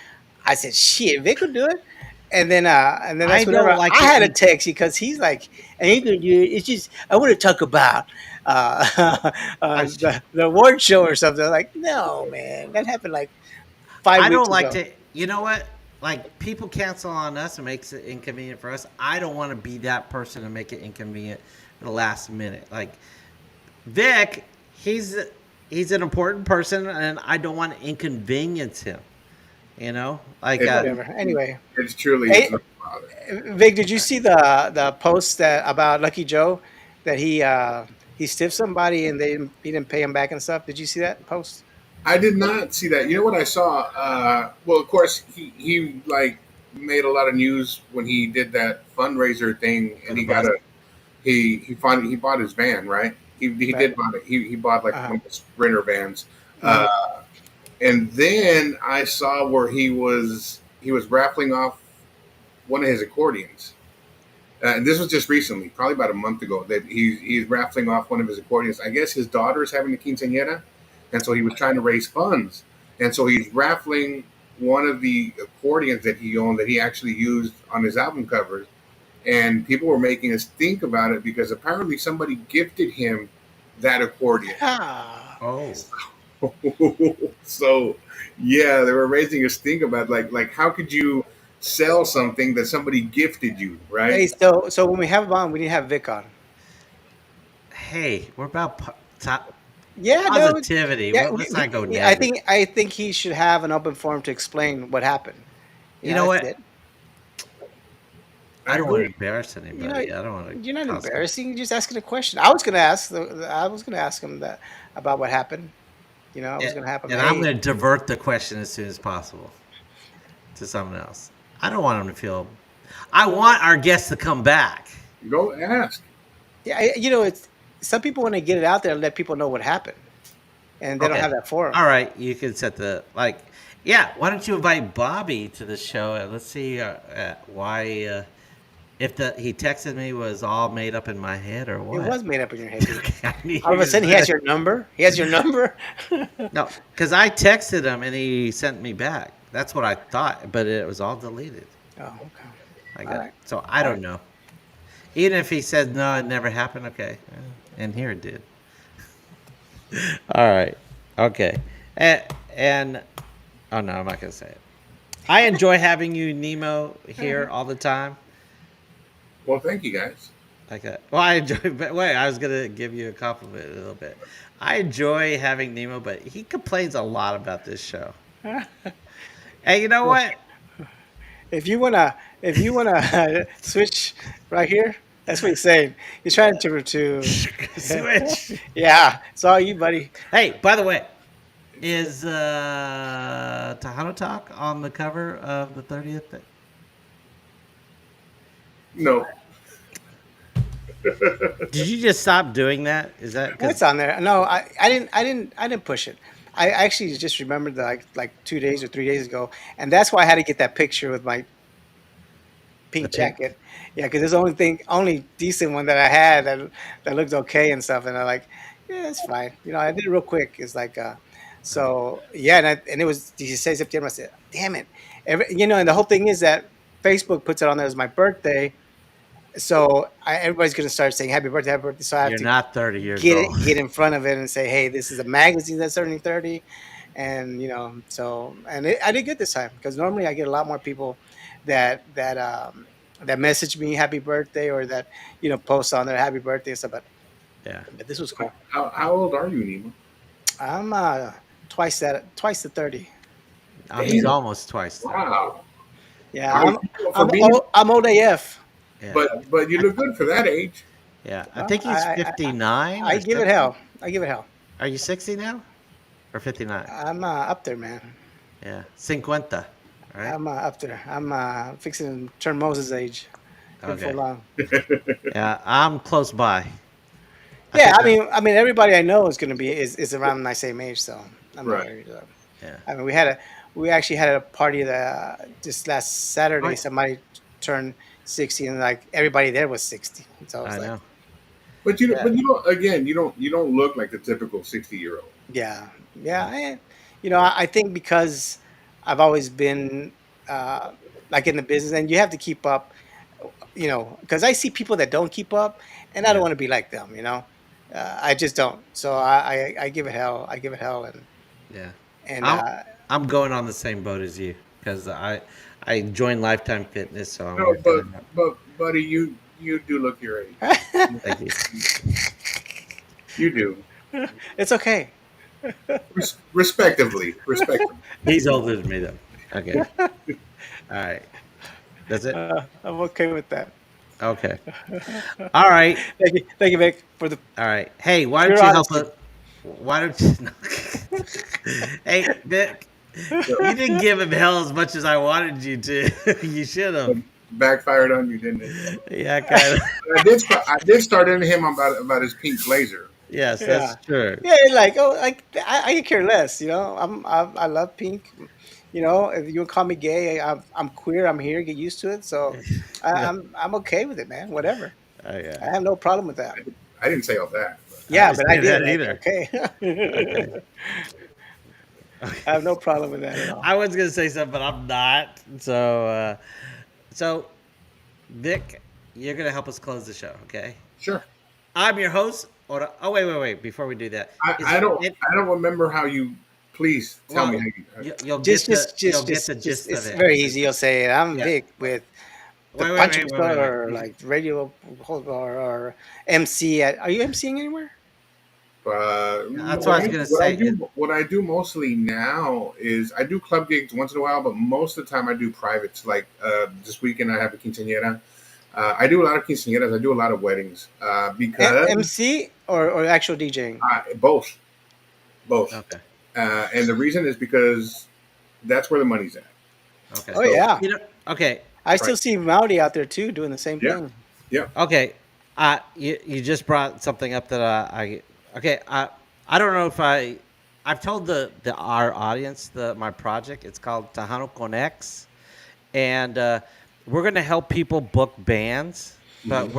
Speaker 2: I said, "Shit, Vic will do it." And then
Speaker 1: I
Speaker 2: that's whenever
Speaker 1: don't like
Speaker 2: I
Speaker 1: to
Speaker 2: had a
Speaker 1: eat-
Speaker 2: text because he's like, "I ain't gonna do it. It's just I want to talk about the award show or something." I'm like, no, man, that happened like 5 weeks
Speaker 1: I don't like
Speaker 2: ago.
Speaker 1: to, you know what? Like, people cancel on us and makes it inconvenient for us. I don't want to be that person to make it inconvenient at the last minute. Like, Vic, he's an important person, and I don't want to inconvenience him. You know, like
Speaker 2: Whatever. Anyway,
Speaker 3: It's truly
Speaker 2: hey,
Speaker 3: it's not a bother.
Speaker 2: Vic, did you see the post that about Lucky Joe that he stiffed somebody and he didn't pay him back and stuff? Did you see that post?
Speaker 3: I did not see that. You know what I saw? Well, of course, he like made a lot of news when he did that fundraiser thing,
Speaker 1: For
Speaker 3: and
Speaker 1: the
Speaker 3: he got
Speaker 1: bus.
Speaker 3: he bought his van, right? He
Speaker 2: Right.
Speaker 3: did buy it. He bought like
Speaker 2: Uh-huh.
Speaker 3: one of the Sprinter vans,
Speaker 2: Mhm.
Speaker 3: and then I saw where he was raffling off one of his accordions. And this was just recently, probably about a month ago, that he's raffling off one of his accordions. I guess his daughter is having a quinceañera, and so he was trying to raise funds, and so he's raffling one of the accordions that he owned that he actually used on his album covers, and people were making us think about it because apparently somebody gifted him that accordion.
Speaker 2: Ah.
Speaker 1: Oh,
Speaker 3: So yeah, they were raising us think about like how could you sell something that somebody gifted you, right?
Speaker 2: Hey, so when we have him on, we need to have Vic on.
Speaker 1: hey, we're about
Speaker 2: Yeah, no,
Speaker 1: positivity.
Speaker 2: yeah.
Speaker 1: Let's not go
Speaker 2: I
Speaker 1: negative.
Speaker 2: think he should have an open forum to explain what happened.
Speaker 1: You know
Speaker 2: that's
Speaker 1: what?
Speaker 2: it.
Speaker 1: I don't want to
Speaker 3: agree.
Speaker 1: embarrass
Speaker 2: You
Speaker 1: anybody.
Speaker 2: know,
Speaker 1: I don't want to.
Speaker 2: you're not embarrassing. You're just asking a question. I was gonna ask him that about what happened. You know, it was gonna happen.
Speaker 1: And
Speaker 2: But
Speaker 1: I'm
Speaker 2: hey,
Speaker 1: going to divert the question as soon as possible to someone else. I don't want them to feel. I want our guests to come back.
Speaker 3: Go ask.
Speaker 2: yeah, you know, it's some people when they get it out there, let people know what happened, and they don't
Speaker 1: Okay.
Speaker 2: have that forum.
Speaker 1: All right. You can set the like. Yeah. Why don't you invite Bobby to the show? And let's see why. If he texted me was all made up in my head or
Speaker 2: It
Speaker 1: what.
Speaker 2: was made up in your head, dude.
Speaker 1: Okay, I knew
Speaker 2: All
Speaker 1: you
Speaker 2: of a
Speaker 1: were
Speaker 2: sudden, he
Speaker 1: gonna
Speaker 2: has
Speaker 1: say
Speaker 2: your number. He has your number.
Speaker 1: no, because I texted him and he sent me back. That's what I thought, but it was all deleted.
Speaker 2: Oh, okay.
Speaker 1: I
Speaker 2: All
Speaker 1: got
Speaker 2: right.
Speaker 1: so I
Speaker 2: All
Speaker 1: don't
Speaker 2: right.
Speaker 1: know. Even if he said no, it never happened. Okay, and here it did. All right, okay, and oh no, I'm not gonna say it. I enjoy having you, Nemo, here all the time.
Speaker 3: Well, thank you guys.
Speaker 1: Like that. Well, I enjoy. But wait, I was gonna give you a compliment a little bit. I enjoy having Nemo, but he complains a lot about this show. Hey, you know what?
Speaker 2: If you wanna switch right here, that's what he's saying. He's trying to
Speaker 1: Switch.
Speaker 2: yeah, it's all you, buddy.
Speaker 1: Hey, by the way, is Tejano Talk on the cover of the 30th?
Speaker 3: No.
Speaker 1: Did you just stop doing that? Is that
Speaker 2: It's
Speaker 1: because
Speaker 2: on there. No, I didn't push it. I actually just remembered that like 2 days or 3 days ago, and that's why I had to get that picture with my
Speaker 1: the
Speaker 2: pink
Speaker 1: pink?
Speaker 2: jacket. Yeah, because it's the only decent one that I had that looked okay and stuff. And I'm like, yeah, it's fine. You know, I did it real quick. It's like, so yeah, and it was. Did you say September? I said, damn it. And the whole thing is that Facebook puts it on there as my birthday, so everybody's gonna start saying happy birthday, happy birthday. So I have
Speaker 1: You're
Speaker 2: to
Speaker 1: not 30 years old.
Speaker 2: get in front of it and say, hey, this is a magazine that's turning 30, and I did good this time because normally I get a lot more people that message me happy birthday or that post on their happy birthday and stuff. But
Speaker 1: Yeah.
Speaker 2: this was cool.
Speaker 3: How old are you, Nemo?
Speaker 2: I'm twice the 30.
Speaker 1: Oh, he's
Speaker 3: Damn.
Speaker 1: almost twice.
Speaker 3: Wow.
Speaker 2: Yeah,
Speaker 3: I mean, for being,
Speaker 2: I'm old AF.
Speaker 1: Yeah.
Speaker 3: but you look good for that age.
Speaker 1: Yeah. I
Speaker 2: Well,
Speaker 1: think he's 59
Speaker 2: I
Speaker 1: or
Speaker 2: give it
Speaker 1: 70.
Speaker 2: hell. I give it hell.
Speaker 1: Are you 60 now? Or 59?
Speaker 2: I'm up there, man.
Speaker 1: Yeah. 50. Right?
Speaker 2: I'm up there. I'm fixing to turn Moses' age. Before
Speaker 1: Okay.
Speaker 2: long.
Speaker 1: Yeah, I'm close by.
Speaker 2: Yeah,
Speaker 1: think
Speaker 2: I mean, everybody I know is going to be is around my same age, so I'm not
Speaker 3: Right.
Speaker 2: worried.
Speaker 1: Yeah.
Speaker 2: I mean, we actually had a party that just last Saturday.
Speaker 1: Right.
Speaker 2: Somebody turned 60, and like everybody there was 60. So I was
Speaker 1: I
Speaker 2: like,
Speaker 1: know.
Speaker 3: But you
Speaker 2: yeah,
Speaker 3: but you don't again you don't look like the typical 60-year-old.
Speaker 2: yeah, yeah. And, I think because I've always been uh, like in the business, and you have to keep up. Because I see people that don't keep up, and I don't
Speaker 1: Yeah.
Speaker 2: want to be like them. I just don't. So I give it hell. I give it hell,
Speaker 1: Yeah.
Speaker 2: and
Speaker 1: I'm I'm going on the same boat as you because I joined Lifetime Fitness, so I'm
Speaker 3: No,
Speaker 1: working on that.
Speaker 3: but buddy, you do look your age.
Speaker 1: Thank you.
Speaker 3: You do.
Speaker 2: it's okay.
Speaker 3: Respectively.
Speaker 1: He's older than me though. Okay. All right. That's it.
Speaker 2: I'm okay with that.
Speaker 1: Okay. All right.
Speaker 2: Thank you, Vic, for the
Speaker 1: All right. Hey, why don't
Speaker 2: pure
Speaker 1: you help
Speaker 2: honesty.
Speaker 1: us? Why don't you? Hey, Vic, you didn't give him hell as much as I wanted you to. You should have.
Speaker 3: Backfired on you, didn't it?
Speaker 1: Yeah, kind of.
Speaker 3: I did start into him about his pink blazer.
Speaker 1: Yes,
Speaker 2: Yeah,
Speaker 1: that's true.
Speaker 2: yeah. Like I could care less. I love pink. If you call me gay, I'm queer. I'm here. Get used to it. So
Speaker 1: Yeah.
Speaker 2: I'm okay with it, man. Whatever.
Speaker 1: Oh, yeah.
Speaker 2: I have no problem with that.
Speaker 3: I didn't say all that.
Speaker 2: Yeah,
Speaker 1: didn't
Speaker 2: but I
Speaker 1: say
Speaker 2: did.
Speaker 1: that
Speaker 2: Like,
Speaker 1: either.
Speaker 2: okay.
Speaker 1: Okay.
Speaker 2: I have no problem with that at all.
Speaker 1: I was gonna say something, but I'm not. So Vic, you're gonna help us close the show, okay?
Speaker 3: Sure.
Speaker 1: I'm your host. Oh, wait. Before we do that,
Speaker 3: I don't remember how you. Please tell
Speaker 1: Well,
Speaker 3: me how you.
Speaker 1: you'll get
Speaker 2: Just,
Speaker 1: the gist
Speaker 2: it's
Speaker 1: of it.
Speaker 2: very easy. You'll say it. I'm
Speaker 1: Yeah.
Speaker 2: Vic with the punching club or like radio or MC. Are you MCing anywhere?
Speaker 1: That's what I was gonna say.
Speaker 3: What I do mostly now is I do club gigs once in a while, but most of the time I do privates. Like this weekend I have a quinceañera. I do a lot of quinceañeras. I do a lot of weddings because
Speaker 2: MC or actual DJing?
Speaker 3: both.
Speaker 1: Okay.
Speaker 3: And the reason is because that's where the money's at.
Speaker 1: Okay.
Speaker 2: Oh
Speaker 3: So,
Speaker 2: yeah,
Speaker 1: Okay.
Speaker 2: I
Speaker 3: right.
Speaker 2: still see Maori out there too doing the same
Speaker 3: Yeah.
Speaker 2: thing.
Speaker 3: Yeah.
Speaker 1: Okay. You just brought something up that okay. I don't know if I've told the our audience my project. It's called Tejano Connects, and we're going to help people book bands, but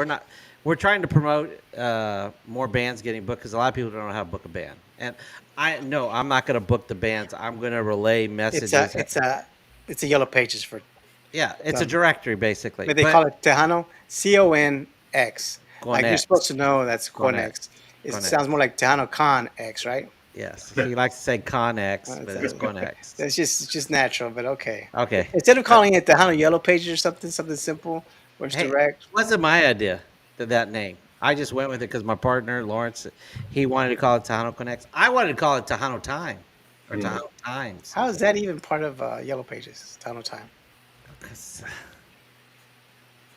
Speaker 1: we're trying to promote more bands getting booked because a lot of people don't know how to book a band. And I'm not going to book the bands. I'm going to relay
Speaker 2: It's a
Speaker 1: messages.
Speaker 2: it's a yellow pages for
Speaker 1: Yeah, it's a
Speaker 2: them.
Speaker 1: directory basically,
Speaker 2: But they
Speaker 1: but
Speaker 2: call it Tejano, Conx. Like you're supposed
Speaker 1: Connects.
Speaker 2: to know that's
Speaker 1: Connect.
Speaker 2: Conex. It
Speaker 1: Connect.
Speaker 2: sounds more like Tejano Con X, right?
Speaker 1: Yes, he likes to say Connex, but
Speaker 2: It's,
Speaker 1: it's Connex.
Speaker 2: it's just natural, but okay.
Speaker 1: Okay.
Speaker 2: Instead of calling it Tejano Yellow Pages or something simple, where it's
Speaker 1: Hey,
Speaker 2: direct.
Speaker 1: wasn't my idea that name. I just went with it because my partner Lawrence, he wanted to call it Tejano Connects. I wanted to call it Tejano Time or Tejano Times.
Speaker 2: How is that even part of Yellow Pages? Tejano Time.
Speaker 1: 'Cause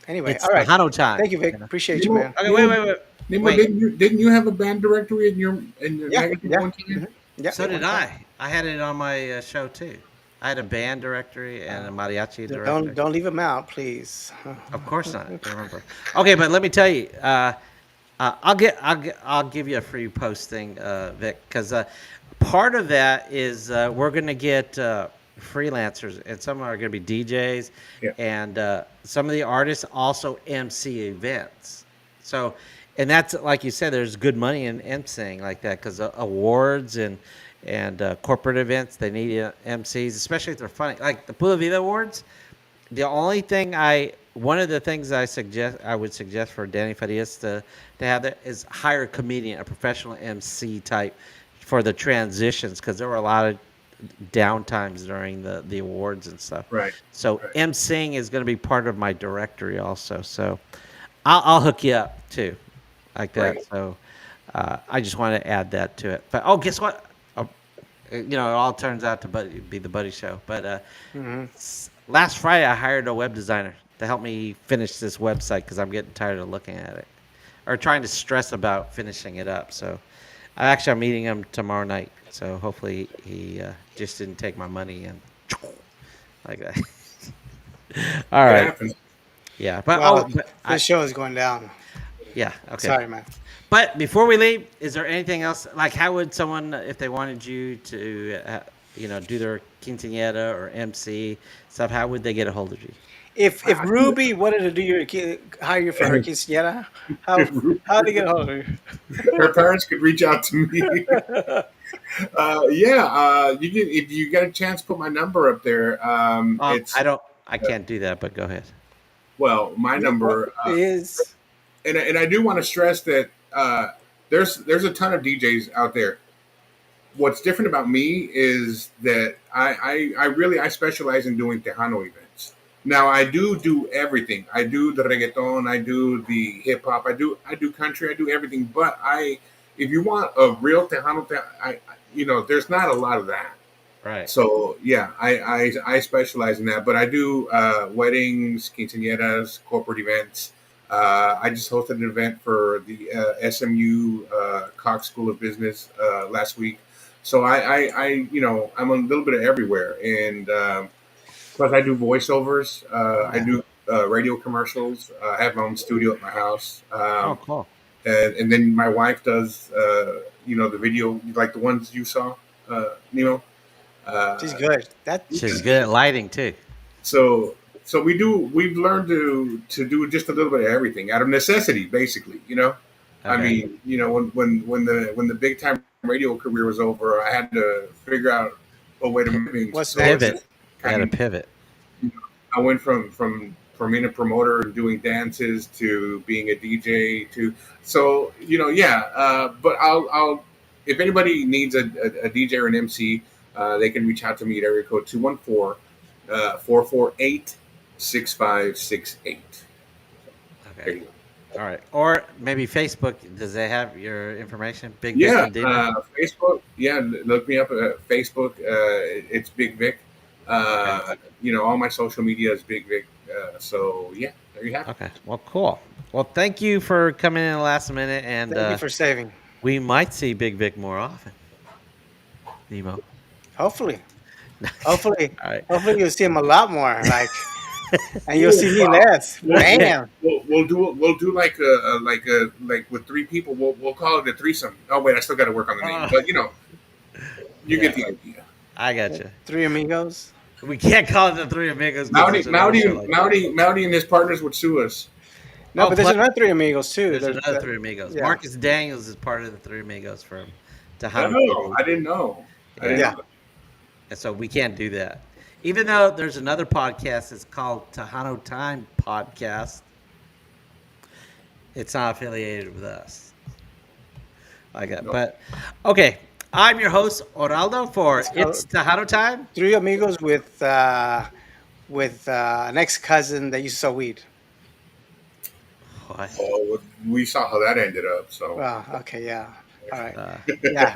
Speaker 2: Anyway,
Speaker 1: it's
Speaker 2: all right.
Speaker 1: Tejano Time.
Speaker 2: Thank you, Vic. Appreciate you,
Speaker 3: Nemo,
Speaker 2: man.
Speaker 1: Okay,
Speaker 3: Nemo, Nemo,
Speaker 1: wait.
Speaker 3: didn't you have a band directory in your
Speaker 2: Yeah,
Speaker 3: magazine
Speaker 2: yeah,
Speaker 3: one time?
Speaker 2: yeah.
Speaker 1: So did
Speaker 2: one time.
Speaker 1: I. I had it on my show too. I had a band directory and a mariachi directory.
Speaker 2: Don't leave them out, please.
Speaker 1: Of course not. Remember. Okay, but let me tell you. I'll give you a free posting, Vic, because part of that is we're gonna get freelancers, and some are gonna be DJs,
Speaker 3: Yeah.
Speaker 1: and some of the artists also MC events. So, and that's like you said, there's good money in MCing like that because awards and corporate events they need MCs, especially if they're funny. Like the Pula Vida Awards, the only thing one of the things I would suggest for Danny Farias to have that is hire a comedian, a professional MC type for the transitions because there were a lot of downtimes during the awards and stuff.
Speaker 3: Right.
Speaker 1: So
Speaker 3: Right.
Speaker 1: MCing is going to be part of my directory also. So I'll hook you up too, like that.
Speaker 3: Right.
Speaker 1: So I just want to add that to it. But guess what? It all turns out to be the Buddy Show. But last Friday, I hired a web designer to help me finish this website because I'm getting tired of looking at it or trying to stress about finishing it up. So I'm meeting him tomorrow night. So hopefully he just didn't take my money and like that. All
Speaker 3: It
Speaker 1: right.
Speaker 3: happens.
Speaker 1: Yeah. But,
Speaker 2: Well,
Speaker 1: but
Speaker 2: this show is going down.
Speaker 1: yeah. Okay.
Speaker 2: Sorry, man.
Speaker 1: But before we leave, is there anything else? Like, how would someone, if they wanted you to, do their quinceañera or MC stuff, how would they get a hold of you?
Speaker 2: If Ruby wanted to do hire you for her quinceañera, how do they get a hold of you?
Speaker 3: Her parents could reach out to me. You can if you get a chance. Put my number up there.
Speaker 1: I can't do that, but go ahead.
Speaker 3: Well, my number
Speaker 2: is,
Speaker 3: and I do want to stress that there's a ton of DJs out there. What's different about me is that I specialize in doing Tejano events. Now I do everything. I do the reggaeton, I do the hip hop, I do country, I do everything. But if you want a real Tejano, there's not a lot of that.
Speaker 1: Right.
Speaker 3: So yeah, I specialize in that. But I do weddings, quinceañeras, corporate events. I just hosted an event for the SMU Cox School of Business last week. So I'm a little bit of everywhere, and plus I do voiceovers. I do radio commercials. I have my own studio at my house.
Speaker 1: Cool.
Speaker 3: And then my wife does the video like the ones you saw, Nemo.
Speaker 2: she's good.
Speaker 1: She's good at lighting too.
Speaker 3: So we've learned to do just a little bit of everything out of necessity, basically.
Speaker 1: Okay.
Speaker 3: I mean, when the big time radio career was over, I had to figure out a way to make things.
Speaker 2: What's
Speaker 3: So
Speaker 2: next?
Speaker 1: Pivot. Got to pivot.
Speaker 3: I went from being a promoter and doing dances to being a DJ but I'll if anybody needs a DJ or an MC, they can reach out to me at area code 214-448-6568. There
Speaker 1: Okay.
Speaker 3: you go.
Speaker 1: All right. Or maybe Facebook. Does they have your information? Big
Speaker 3: Yeah,
Speaker 1: Vic and
Speaker 3: Facebook. Yeah, look me up at Facebook. It's Big Vic. All my social media is Big Vic. So yeah, there you have it.
Speaker 1: Okay. Well, cool. Well, thank you for coming in the last minute, and
Speaker 2: Thank you for saving.
Speaker 1: we might see Big Vic more often. Nemo.
Speaker 2: Hopefully, hopefully,
Speaker 1: All right.
Speaker 2: hopefully you'll see him a lot more. Like, and you'll
Speaker 3: Ooh,
Speaker 2: see me less.
Speaker 1: Okay.
Speaker 2: Bam.
Speaker 3: we'll do like like with three people. We'll call it a threesome. Oh wait, I still got to work on the name,
Speaker 1: Oh,
Speaker 3: but you get
Speaker 1: yeah,
Speaker 3: the idea.
Speaker 1: I got you.
Speaker 2: Three amigos.
Speaker 1: We can't call it the Three Amigos because there's another show like that.
Speaker 3: Mowdy and his partners would sue us.
Speaker 2: No,
Speaker 1: Oh,
Speaker 2: but there's
Speaker 1: plus
Speaker 2: another three amigos too.
Speaker 1: there's
Speaker 2: There's
Speaker 1: another Three Amigos.
Speaker 2: yeah,
Speaker 1: Marcus Daniels is part of the Three Amigos from Tejano
Speaker 3: Oh,
Speaker 1: City.
Speaker 3: I didn't know. I didn't
Speaker 1: Yeah.
Speaker 2: yeah.
Speaker 3: know.
Speaker 1: And so we can't do that. Even though there's another podcast that's called Tejano Time Podcast, it's not affiliated with us. I got,
Speaker 3: No.
Speaker 1: but okay. I'm your host Oraldo for
Speaker 2: So
Speaker 1: It's Tejano Time.
Speaker 2: three amigos with an ex cousin that used to sell weed.
Speaker 1: What?
Speaker 3: Oh, well, we saw how that ended up. So
Speaker 2: Well, okay, yeah. All right.
Speaker 1: Uh,
Speaker 2: Yeah.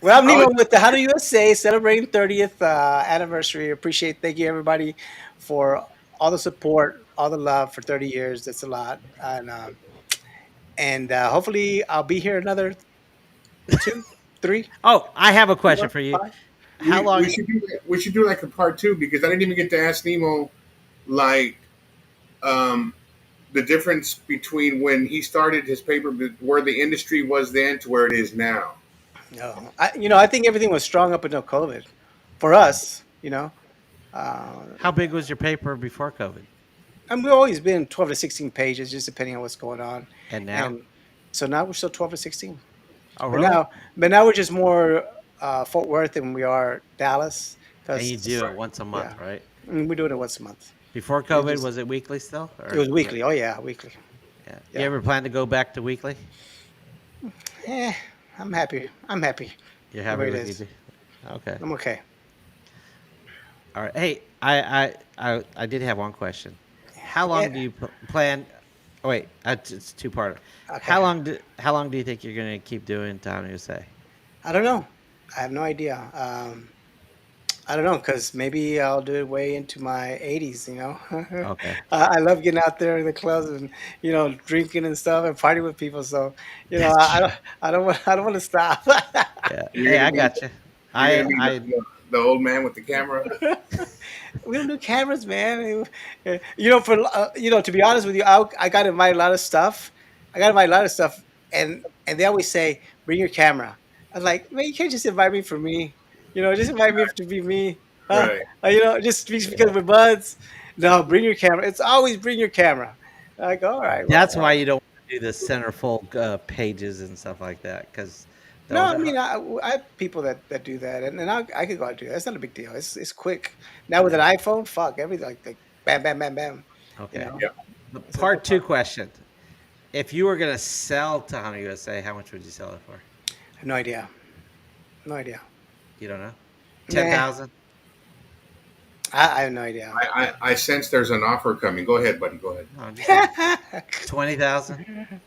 Speaker 2: Well, I'm
Speaker 3: I
Speaker 2: Nemo
Speaker 3: was-
Speaker 2: with the How Do USA celebrating 30th anniversary. Appreciate, thank you everybody for all the support, all the love for 30 years. That's a lot, and hopefully I'll be here another 2, 3,
Speaker 1: oh, I have a question
Speaker 2: 4,
Speaker 1: for you.
Speaker 2: 5.
Speaker 1: How long?
Speaker 3: we should do like a part two because I didn't even get to ask Nemo like um, the difference between when he started his paper, where the industry was then to where it is now.
Speaker 2: No, I think everything was strong up until COVID for us.
Speaker 1: How big was your paper before COVID?
Speaker 2: And we've always been 12 to 16 pages, just depending on what's going on.
Speaker 1: And now?
Speaker 2: And so now we're still 12 to 16.
Speaker 1: Oh,
Speaker 2: But
Speaker 1: really?
Speaker 2: now we're just more Fort Worth than we are Dallas.
Speaker 1: And you do it once a month,
Speaker 2: yeah.
Speaker 1: right?
Speaker 2: We're doing it once a month.
Speaker 1: Before COVID, was it weekly still? Or?
Speaker 2: It was weekly. Oh yeah, weekly.
Speaker 1: Yeah.
Speaker 2: Yeah.
Speaker 1: You ever plan to go back to weekly?
Speaker 2: Eh, I'm happy. I'm happy.
Speaker 1: You're
Speaker 2: The
Speaker 1: happy
Speaker 2: way it
Speaker 1: with
Speaker 2: is.
Speaker 1: you? Okay.
Speaker 2: I'm okay.
Speaker 1: All right. Hey, I did have one question. How long
Speaker 2: Yeah.
Speaker 1: do you plan? Oh, wait, it's two part.
Speaker 2: Okay.
Speaker 1: How long do you think you're gonna keep doing Town USA?
Speaker 2: I don't know. I have no idea. I don't know, because maybe I'll do it way into my 80s.
Speaker 1: Okay.
Speaker 2: I love getting out there in the clubs and drinking and stuff and partying with people. So I don't want to stop.
Speaker 1: Yeah.
Speaker 3: You're
Speaker 1: Hey,
Speaker 3: gonna
Speaker 1: I
Speaker 3: be-
Speaker 1: got you.
Speaker 3: You're gonna be
Speaker 1: I
Speaker 3: the old man with the camera.
Speaker 2: We don't do cameras, man. To be honest with you, I got invited a lot of stuff. I got invited a lot of stuff, and they always say, "Bring your camera." I was like, "Man, you can't just invite me for me. Just invite me to be me.
Speaker 3: Right.
Speaker 2: Just because we're buds. No, bring your camera. It's always bring your camera." I go, "All right."
Speaker 1: That's why you don't do the centerfold pages and stuff like that, because
Speaker 2: No, I mean, I have people that do that, and I could go out and do that. It's not a big deal. It's quick. Now with an iPhone, fuck everything, like bam, bam, bam, bam.
Speaker 1: okay.
Speaker 3: Yeah.
Speaker 1: The
Speaker 2: It's
Speaker 1: part
Speaker 2: like-
Speaker 1: two question: if you were gonna sell Tejano USA, how much would you sell it for?
Speaker 2: I have no idea. No idea.
Speaker 1: You don't know?
Speaker 2: Nah.
Speaker 1: 10,000?
Speaker 2: I have no idea.
Speaker 3: I sense there's an offer coming. Go ahead, buddy. Go ahead.
Speaker 1: No, just 20,000?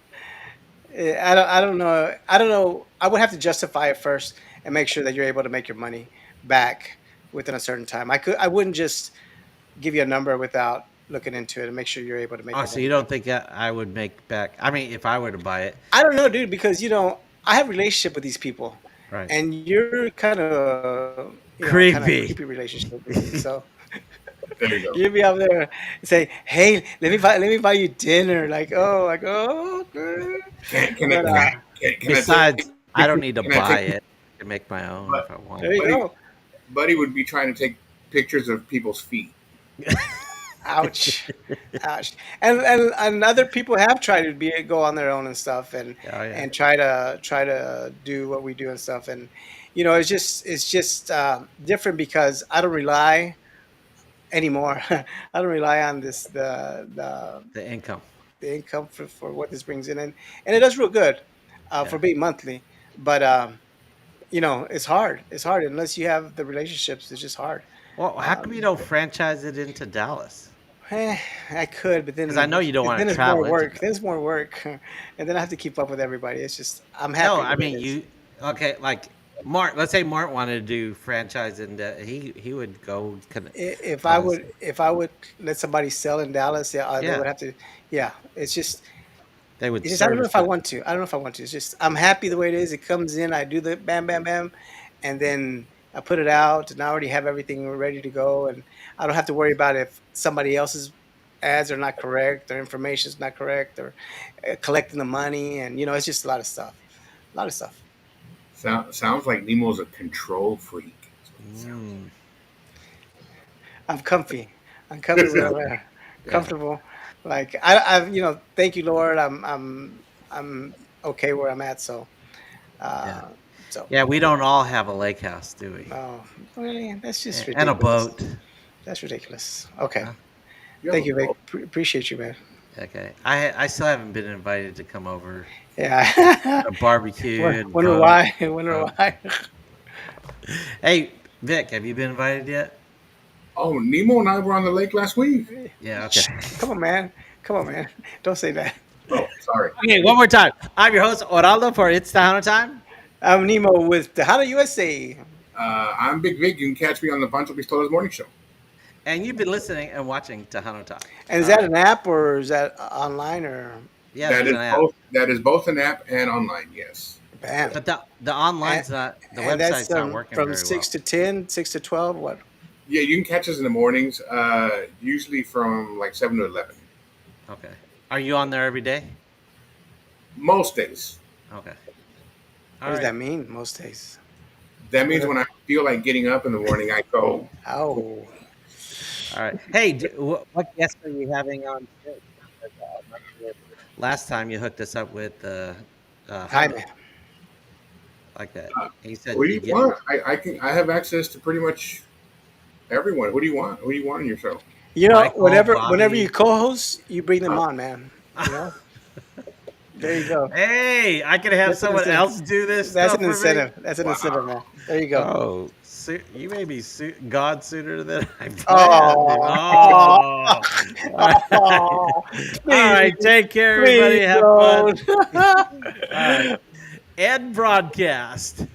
Speaker 2: I don't know. I don't know. I would have to justify it first and make sure that you're able to make your money back within a certain time. I wouldn't just give you a number without looking into it and make sure you're able to make.
Speaker 1: Oh,
Speaker 2: your
Speaker 1: so
Speaker 2: money
Speaker 1: you don't think I would make back? I mean, if I were to buy it,
Speaker 2: I don't know, dude, because I have a relationship with these people,
Speaker 1: right?
Speaker 2: and you're kind of
Speaker 1: Creepy.
Speaker 2: creepy relationship with me. So
Speaker 3: There you go.
Speaker 2: you'd be out there and say, "Hey, let me buy you dinner." Like, oh, okay.
Speaker 3: Can
Speaker 2: But,
Speaker 3: I take-
Speaker 1: Besides, I don't need to
Speaker 3: can I
Speaker 1: buy
Speaker 3: take-
Speaker 1: it. I can make my own
Speaker 3: But-
Speaker 1: if I want.
Speaker 2: There you go.
Speaker 3: Buddy would be trying to take pictures of people's feet.
Speaker 2: Ouch, ouch. And other people have tried to go on their own and stuff, and
Speaker 1: Oh, yeah.
Speaker 2: and try to do what we do and stuff, and it's just different because I don't rely anymore. I don't rely on
Speaker 1: The income.
Speaker 2: the income for what this brings in, and it does real good for being monthly, but it's hard. It's hard unless you have the relationships. It's just hard.
Speaker 1: Well, how come you don't franchise it into Dallas?
Speaker 2: I could, but then
Speaker 1: 'Cause I know you don't wanna
Speaker 2: then it's
Speaker 1: travel
Speaker 2: more
Speaker 1: into
Speaker 2: work.
Speaker 1: that.
Speaker 2: Then it's more work, and then I have to keep up with everybody. It's just I'm happy.
Speaker 1: No, I
Speaker 2: the way
Speaker 1: mean
Speaker 2: it is.
Speaker 1: you. Okay, like Mark. Let's say Mark wanted to do franchise, and he would go.
Speaker 2: If I would let somebody sell in Dallas, they
Speaker 1: Yeah.
Speaker 2: would have to. Yeah, it's just
Speaker 1: They would.
Speaker 2: it's just I don't know if I
Speaker 1: service it.
Speaker 2: want to. I don't know if I want to. It's just I'm happy the way it is. It comes in, I do the bam, bam, bam, and then I put it out, and I already have everything ready to go, and I don't have to worry about if somebody else's ads are not correct, their information is not correct, or collecting the money, and it's just a lot of stuff.
Speaker 3: Sounds like Nemo's a control freak. That's what it sounds
Speaker 1: Mm,
Speaker 2: I'm comfy. I'm comfy where
Speaker 3: like.
Speaker 2: I'm at.
Speaker 1: yeah,
Speaker 2: Comfortable. Like I've thank you, Lord. I'm okay where I'm at. So
Speaker 1: yeah,
Speaker 2: uh, so
Speaker 1: yeah. We don't all have a lake house, do we?
Speaker 2: no, really, that's just
Speaker 1: And a
Speaker 2: ridiculous.
Speaker 1: boat.
Speaker 2: That's ridiculous. Okay,
Speaker 1: Huh?
Speaker 3: You have
Speaker 2: thank
Speaker 3: a
Speaker 2: you, Vic.
Speaker 3: boat.
Speaker 2: Appreciate you, man.
Speaker 1: Okay. I still haven't been invited to come over
Speaker 2: Yeah.
Speaker 1: a barbecue and
Speaker 2: Wonder
Speaker 1: vote.
Speaker 2: why? Wonder
Speaker 1: vote.
Speaker 2: why?
Speaker 1: Hey, Vic, have you been invited yet?
Speaker 3: Oh, Nemo and I were on the lake last week.
Speaker 1: Yeah. Okay.
Speaker 2: Shh, come on, man. Come on, man. Don't say that.
Speaker 3: Oh, sorry.
Speaker 1: Okay. One more time. I'm your host Oraldo for It's Tejano Time,
Speaker 2: I'm Nemo with Tejano USA.
Speaker 3: I'm Big Vig. You can catch me on the Pancho Pistolas Morning Show.
Speaker 1: and you've been listening and watching Tejano Time.
Speaker 2: And is
Speaker 1: All
Speaker 2: that
Speaker 1: right.
Speaker 2: an app or is that online or
Speaker 1: Yeah,
Speaker 3: That
Speaker 1: there's
Speaker 3: is
Speaker 1: an app,
Speaker 3: both. That is both an app and online. Yes.
Speaker 2: bam?
Speaker 1: but the
Speaker 2: And,
Speaker 1: online's not. The
Speaker 2: and that's
Speaker 1: website's not working
Speaker 2: from
Speaker 1: very well.
Speaker 2: 6 to 10, 6 to 12. What?
Speaker 3: Yeah, you can catch us in the mornings. Usually from like 7 to 11.
Speaker 1: Okay. Are you on there every day?
Speaker 3: Most days.
Speaker 1: Okay.
Speaker 2: What
Speaker 1: All
Speaker 2: does
Speaker 1: right.
Speaker 2: that mean? Most days.
Speaker 3: That means
Speaker 2: What?
Speaker 3: when I feel like getting up in the morning, I go.
Speaker 2: Oh,
Speaker 1: All right. Hey, what guests are you having on today? Last time you hooked us up with
Speaker 2: Jaime.
Speaker 1: Jaime, like that.
Speaker 3: Uh,
Speaker 1: He said
Speaker 3: what do
Speaker 1: you
Speaker 3: you
Speaker 1: get.
Speaker 3: want? I have access to pretty much everyone. What do you want? What do you want on your show?
Speaker 1: Michael,
Speaker 2: Whenever you
Speaker 1: Bobby.
Speaker 2: co-host, you bring them
Speaker 3: Uh,
Speaker 2: on, man. There you go.
Speaker 1: Hey, I could have
Speaker 2: That's an
Speaker 1: someone
Speaker 2: incentive.
Speaker 1: else do this
Speaker 2: That's
Speaker 1: stuff
Speaker 2: an
Speaker 1: for me.
Speaker 2: incentive. That's an incentive, man.
Speaker 3: wow.
Speaker 2: There you go.
Speaker 1: Oh, you may be God sooner than I planned.
Speaker 2: Oh,
Speaker 1: Oh, all right.
Speaker 2: oh,
Speaker 1: All
Speaker 2: please,
Speaker 1: right. Take care,
Speaker 2: please
Speaker 1: everybody. Have fun.
Speaker 2: don't.
Speaker 1: All right. End broadcast.